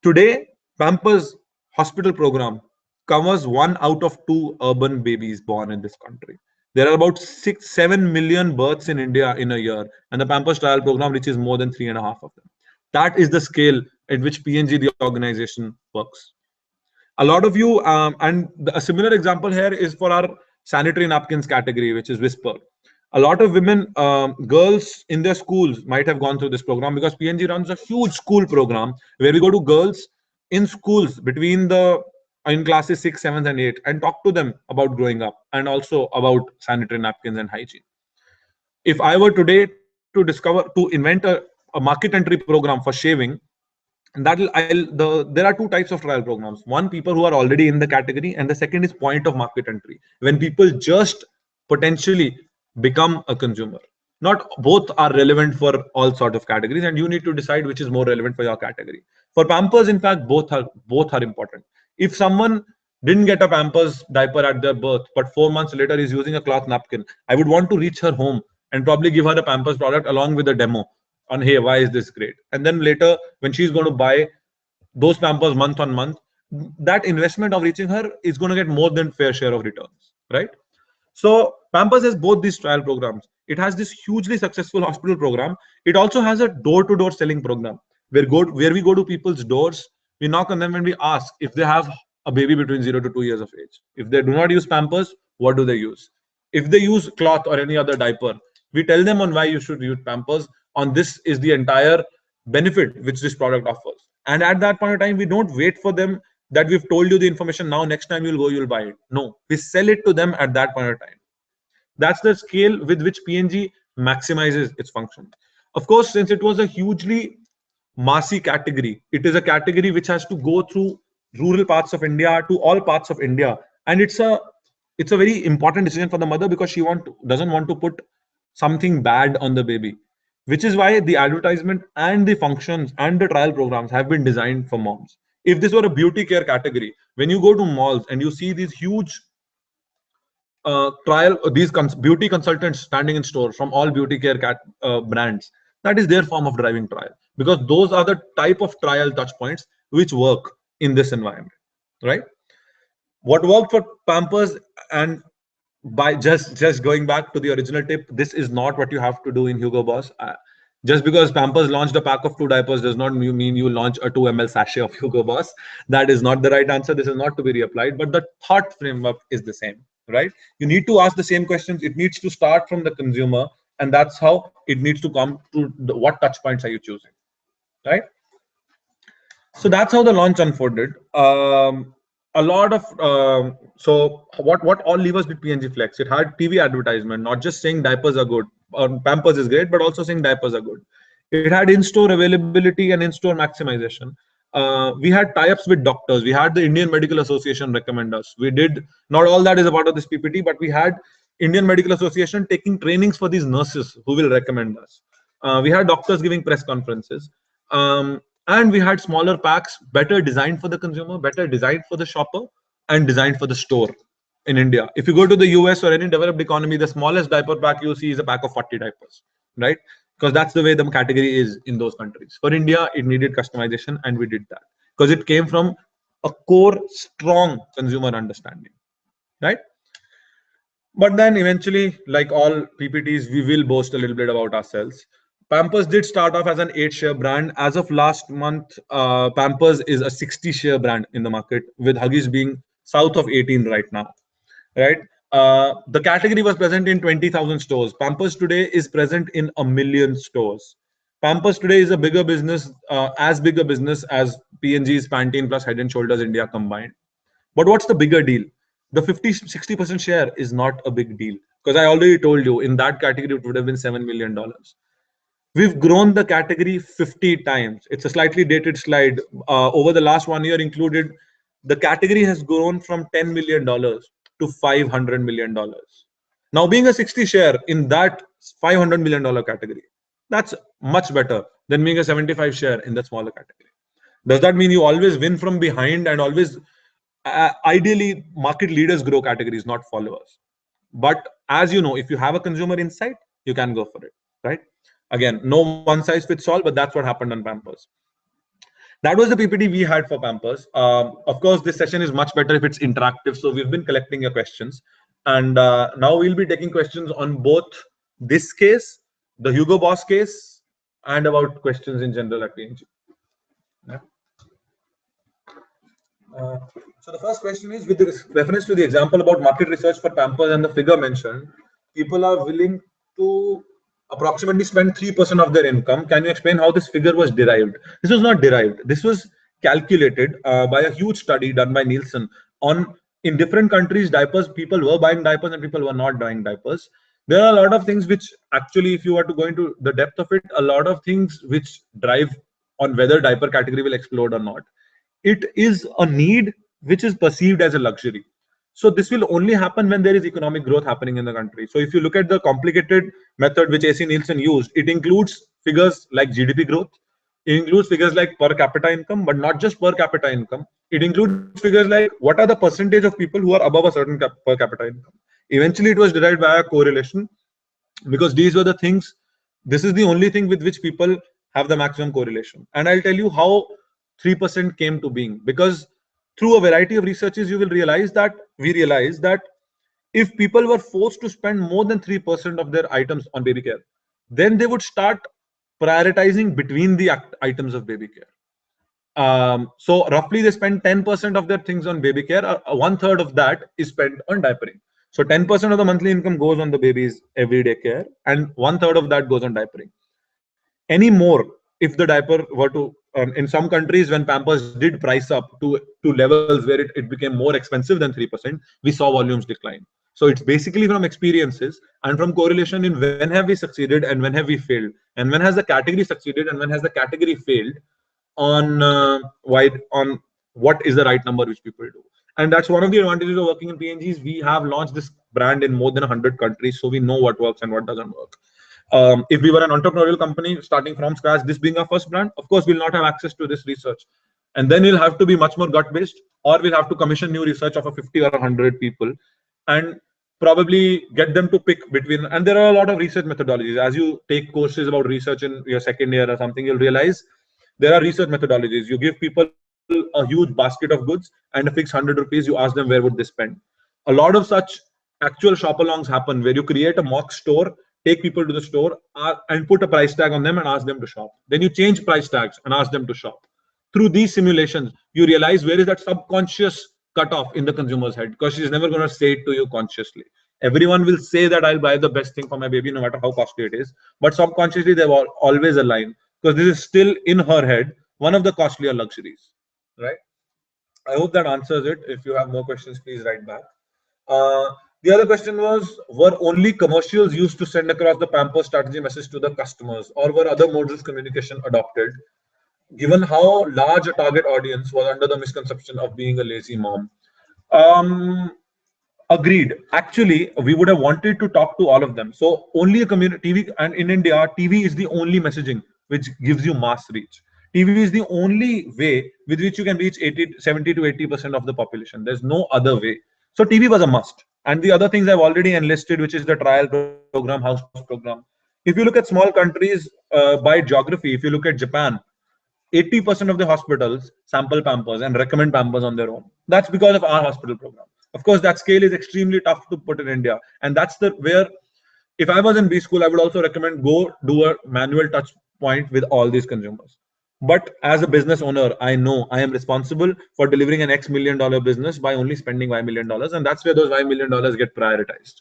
Today, Pampers hospital program covers 1 out of 2 urban babies born in this country. There are about 7 million births in India in a year, and the Pampers trial program reaches more than 3.5 of them. That is the scale at which P&G, the organization, works. A lot of you, a similar example here is for our sanitary napkins category, which is Whisper. A lot of women, girls in their schools might have gone through this program because P&G runs a huge school program where we go to girls in schools between the in classes 6, 7, and 8 and talk to them about growing up and also about sanitary napkins and hygiene. If I were today to invent a market entry program for shaving, there are 2 types of trial programs. One, people who are already in the category, and the second is point of market entry, when people just potentially become a consumer. Not both are relevant for all sort of categories, and you need to decide which is more relevant for your category. For Pampers, in fact, both are important. If someone didn't get a Pampers diaper at their birth, but 4 months later is using a cloth napkin, I would want to reach her home and probably give her a Pampers product along with a demo on, hey, why is this great? And then later, when she's going to buy those Pampers month on month, that investment of reaching her is going to get more than fair share of returns, right? So Pampers has both these trial programs. It has this hugely successful hospital program. It also has a door-to-door selling program where we go to people's doors, we knock on them and we ask if they have a baby between 0 to 2 years of age. If they do not use Pampers, what do they use? If they use cloth or any other diaper, we tell them on why you should use Pampers. On this is the entire benefit which this product offers. And at that point of time, we don't wait for them that we've told you the information. Now, next time you'll go, you'll buy it. No, we sell it to them at that point of time. That's the scale with which P&G maximizes its function. Of course, since it was a hugely massy category, it is a category which has to go through rural parts of India to all parts of India, and it's a very important decision for the mother because she doesn't want to put something bad on the baby, which is why the advertisement and the functions and the trial programs have been designed for moms. If this were a beauty care category, when you go to malls and you see these huge beauty consultants standing in stores from all beauty care brands, that is their form of driving trial, because those are the type of trial touch points which work in this environment, right? What worked for Pampers, and by just going back to the original tip, this is not what you have to do in Hugo Boss. Just because Pampers launched a pack of 2 diapers does not mean you launch a 2 ml sachet of Hugo Boss. That is not the right answer. This is not to be reapplied, but the thought framework is the same, right? You need to ask the same questions. It needs to start from the consumer, and that's how it needs to come to what touch points are you choosing, right? So that's how the launch unfolded. A lot of so what all levers did P&G flex? It had TV advertisement, not just saying diapers are good, Pampers is great, but also saying diapers are good. It had in-store availability and in-store maximization. We had tie-ups with doctors. We had the Indian Medical Association recommend us. We did not all that is a part of this PPT, but we had Indian Medical Association taking trainings for these nurses who will recommend us. We had doctors giving press conferences. And we had smaller packs, better designed for the consumer, better designed for the shopper, and designed for the store in India. If you go to the US or any developed economy, the smallest diaper pack you see is a pack of 40 diapers, right? because that's the way the category is in those countries. For India, it needed customization, and we did that because it came from a core, strong consumer understanding, right? But then eventually, like all PPTs, we will boast a little bit about ourselves. Pampers did start off as an 8-share brand. As of last month, Pampers is a 60-share brand in the market, with Huggies being south of 18 right now, right? The category was present in 20,000 stores. Pampers today is present in a million stores. Pampers today is a bigger business, as big a business as P&G's Pantene plus Head and Shoulders India combined. But what's the bigger deal? The 50-60% share is not a big deal, because I already told you in that category it would have been $7 million. We've grown the category 50 times. It's a slightly dated slide. Over the last 1 year included, the category has grown from $10 million to $500 million. Now, being a 60 share in that $500 million category, that's much better than being a 75 share in the smaller category. Does that mean you always win from behind and always, ideally, market leaders grow categories, not followers? But as you know, if you have a consumer insight, you can go for it, right? Again, no one size fits all, but that's what happened on Pampers. That was the PPT we had for Pampers. Of course, this session is much better if it's interactive. So we've been collecting your questions. And now we'll be taking questions on both this case, the Hugo Boss case, and about questions in general at P&G. Yeah. So the first question is, with reference to the example about market research for Pampers and the figure mentioned, people are willing to approximately spend 3% of their income. Can you explain how this figure was derived? This was not derived. This was calculated by a huge study done by Nielsen on, in different countries, diapers, people were buying diapers and people were not buying diapers. There are a lot of things which actually, if you were to go into the depth of it, a lot of things which drive on whether diaper category will explode or not. It is a need which is perceived as a luxury. So this will only happen when there is economic growth happening in the country. So if you look at the complicated method which AC Nielsen used, it includes figures like GDP growth. It includes figures like per capita income, but not just per capita income. It includes figures like what are the percentage of people who are above a certain per capita income. Eventually, it was derived by a correlation, because these were the things. This is the only thing with which people have the maximum correlation. And I'll tell you how 3% came to being, because through a variety of researches, we realized that if people were forced to spend more than 3% of their items on baby care, then they would start prioritizing between the items of baby care. So roughly they spend 10% of their things on baby care. 1/3 of that is spent on diapering. So 10% of the monthly income goes on the baby's everyday care, and 1/3 of that goes on diapering. Any more, if the diaper were to, in some countries, when Pampers did price up to levels where it became more expensive than 3%, we saw volumes decline. So it's basically from experiences and from correlation in when have we succeeded and when have we failed, and when has the category succeeded and when has the category failed, on on what is the right number which people do. And that's one of the advantages of working in P&Gs. We have launched this brand in more than 100 countries, so we know what works and what doesn't work. If we were an entrepreneurial company starting from scratch, this being our first brand, of course, we'll not have access to this research. And then we'll have to be much more gut-based, or we'll have to commission new research of a 50 or 100 people and probably get them to pick between. And there are a lot of research methodologies. As you take courses about research in your second year or something, you'll realize there are research methodologies. You give people a huge basket of goods and a fixed 100 rupees. You ask them where would they spend. A lot of such actual shop-alongs happen where you create a mock store, take people to the store and put a price tag on them and ask them to shop. Then you change price tags and ask them to shop. Through these simulations, you realize where is that subconscious cutoff in the consumer's head, because she's never going to say it to you consciously. Everyone will say that I'll buy the best thing for my baby, no matter how costly it is. But subconsciously, they will always align, because this is still in her head one of the costlier luxuries, right? I hope that answers it. If you have more questions, please write back. The other question was, were only commercials used to send across the Pampers strategy message to the customers, or were other modes of communication adopted, given how large a target audience was under the misconception of being a lazy mom? Agreed. Actually, we would have wanted to talk to all of them. So only a community TV, and in India, TV is the only messaging which gives you mass reach. TV is the only way with which you can reach 70 to 80% of the population. There's no other way. So TV was a must. And the other things I've already enlisted, which is the trial program, house program. If you look at small countries by geography, if you look at Japan, 80% of the hospitals sample Pampers and recommend Pampers on their own. That's because of our hospital program. Of course, that scale is extremely tough to put in India, and that's the where, if I was in B school, I would also recommend go do a manual touch point with all these consumers. But as a business owner, I know I am responsible for delivering an X $1 million business by only spending $5 million, and that's where those $5 million get prioritized.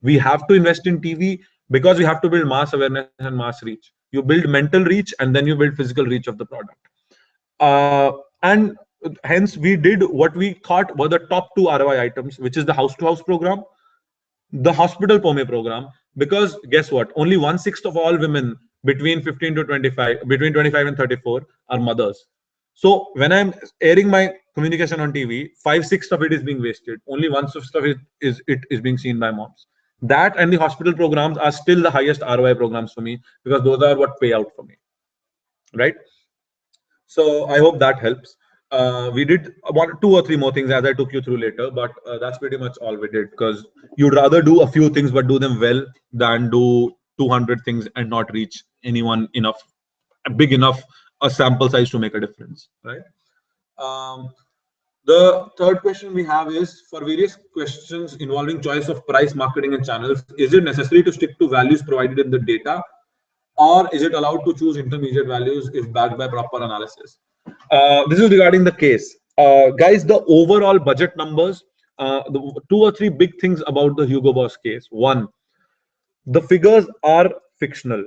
We have to invest in TV because we have to build mass awareness and mass reach. You build mental reach and then you build physical reach of the product. And hence we did what we thought were the top two ROI items, which is the house to house program, the hospital POME program, because guess what? Only 1/6 of all women between 15 to 25, between 25 and 34 are mothers. So when I'm airing my communication on TV, 5/6 of it is being wasted. Only 1/5 of it is being seen by moms. That and the hospital programs are still the highest ROI programs for me because those are what pay out for me, right? So I hope that helps. We did one, two or three more things as I took you through later, but that's pretty much all we did because you'd rather do a few things but do them well than do 200 things and not reach anyone enough, big enough a sample size to make a difference, right? Um, the third question we have is for various questions involving choice of price, marketing, and channels, is it necessary to stick to values provided in the data, or is it allowed to choose intermediate values if backed by proper analysis? This is regarding the case. Guys, the overall budget numbers, the two or three big things about the Hugo Boss case. One, the figures are fictional.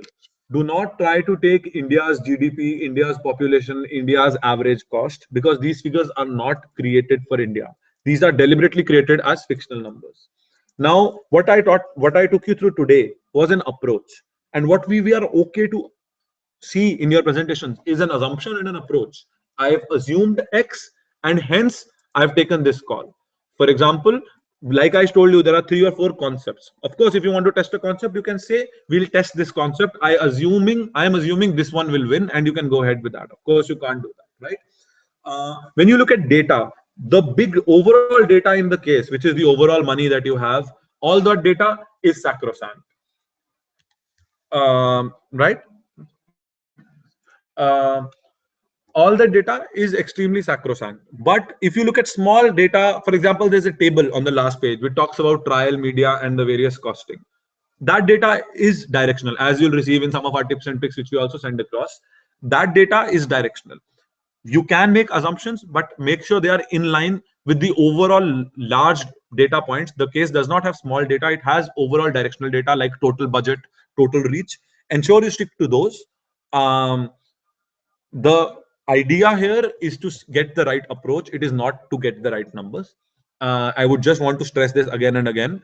Do not try to take India's GDP, India's population, India's average cost, because these figures are not created for India. These are deliberately created as fictional numbers. Now, what I took you through today was an approach, and what we are okay to see in your presentations is an assumption and an approach. I've assumed X, and hence I've taken this call. For example, like I told you, there are 3 or 4 concepts. Of course, if you want to test a concept, you can say we'll test this concept. I am assuming this one will win, and you can go ahead with that. Of course, you can't do that, right? When you look at data, the big overall data in the case, which is the overall money that you have, all that data is sacrosanct, right? All the data is extremely sacrosanct. But if you look at small data, for example, there's a table on the last page which talks about trial media and the various costing. That data is directional, as you'll receive in some of our tips and tricks, which we also send across. That data is directional. You can make assumptions, but make sure they are in line with the overall large data points. The case does not have small data. It has overall directional data like total budget, total reach. Ensure you stick to those. The idea here is to get the right approach. It is not to get the right numbers. I would just want to stress this again and again.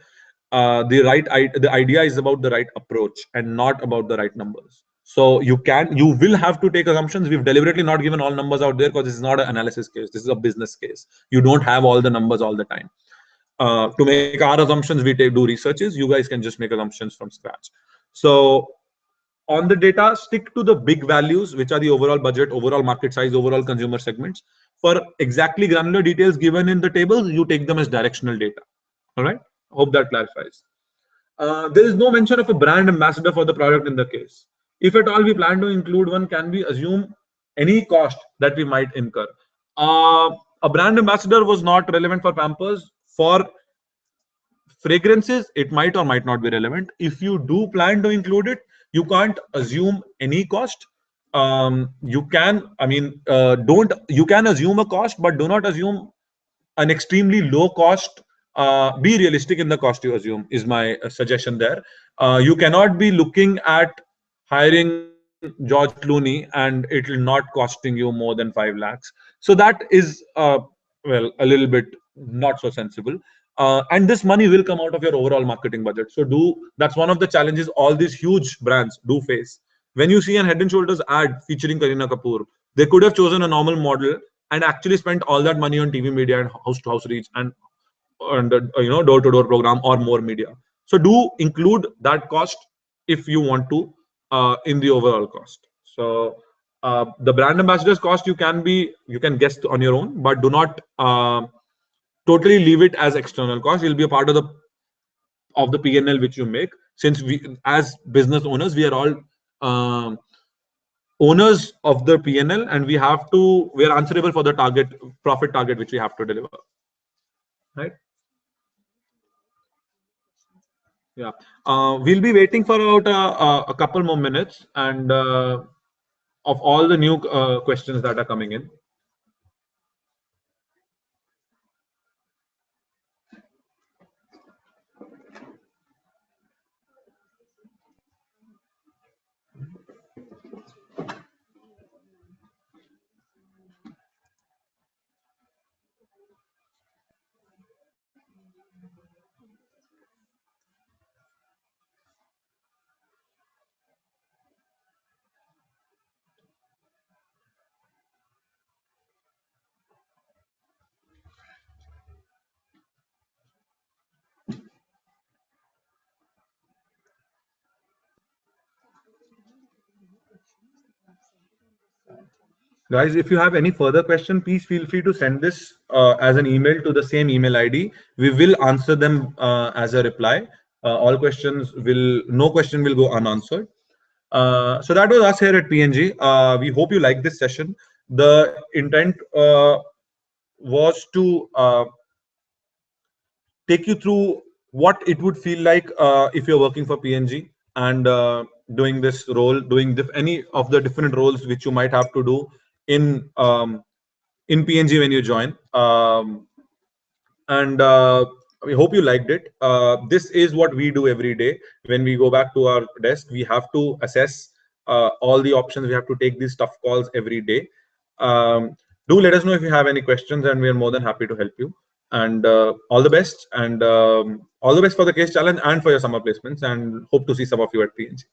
The idea is about the right approach and not about the right numbers. So you will have to take assumptions. We've deliberately not given all numbers out there because this is not an analysis case. This is a business case. You don't have all the numbers all the time. To make our assumptions, we do researches. You guys can just make assumptions from scratch. So on the data, stick to the big values, which are the overall budget, overall market size, overall consumer segments. For exactly granular details given in the tables, you take them as directional data. All right. Hope that clarifies. There is no mention of a brand ambassador for the product in the case. If at all we plan to include one, can we assume any cost that we might incur? A brand ambassador was not relevant for Pampers. For fragrances, it might or might not be relevant. If you do plan to include it, you can't assume any cost. You can, you can assume a cost, but do not assume an extremely low cost. Be realistic in the cost you assume is my suggestion there. You cannot be looking at hiring George Clooney and it will not costing you more than 5 lakhs. So that is well, a little bit not so sensible. And this money will come out of your overall marketing budget. So that's one of the challenges all these huge brands do face. When you see an Head and Shoulders ad featuring Kareena Kapoor, they could have chosen a normal model and actually spent all that money on TV media and house to house reach and door to door program or more media. So do include that cost if you want to in the overall cost. So the brand ambassadors cost you can guess on your own, but do not totally leave it as external cost. It will be a part of the P&L which you make. since we, as business owners, we are all um, owners of the P&L, and we have to, we are answerable for the target, profit target which we have to deliver, right? Yeah. We'll be waiting for about a couple more minutes, and of all the new questions that are coming in. Guys, if you have any further question, please feel free to send this as an email to the same email ID. We will answer them as a reply. All questions will, no question will go unanswered. So that was us here at P&G. We hope you like this session. The intent was to take you through what it would feel like if you're working for P&G and doing this role, doing any of the different roles which you might have to do in P&G when you join. And we hope you liked it. This is what we do every day. When we go back to our desk, we have to assess all the options. We have to take these tough calls every day. Do let us know if you have any questions, and we are more than happy to help you. And all the best, and all the best for the case challenge and for your summer placements, and hope to see some of you at P&G.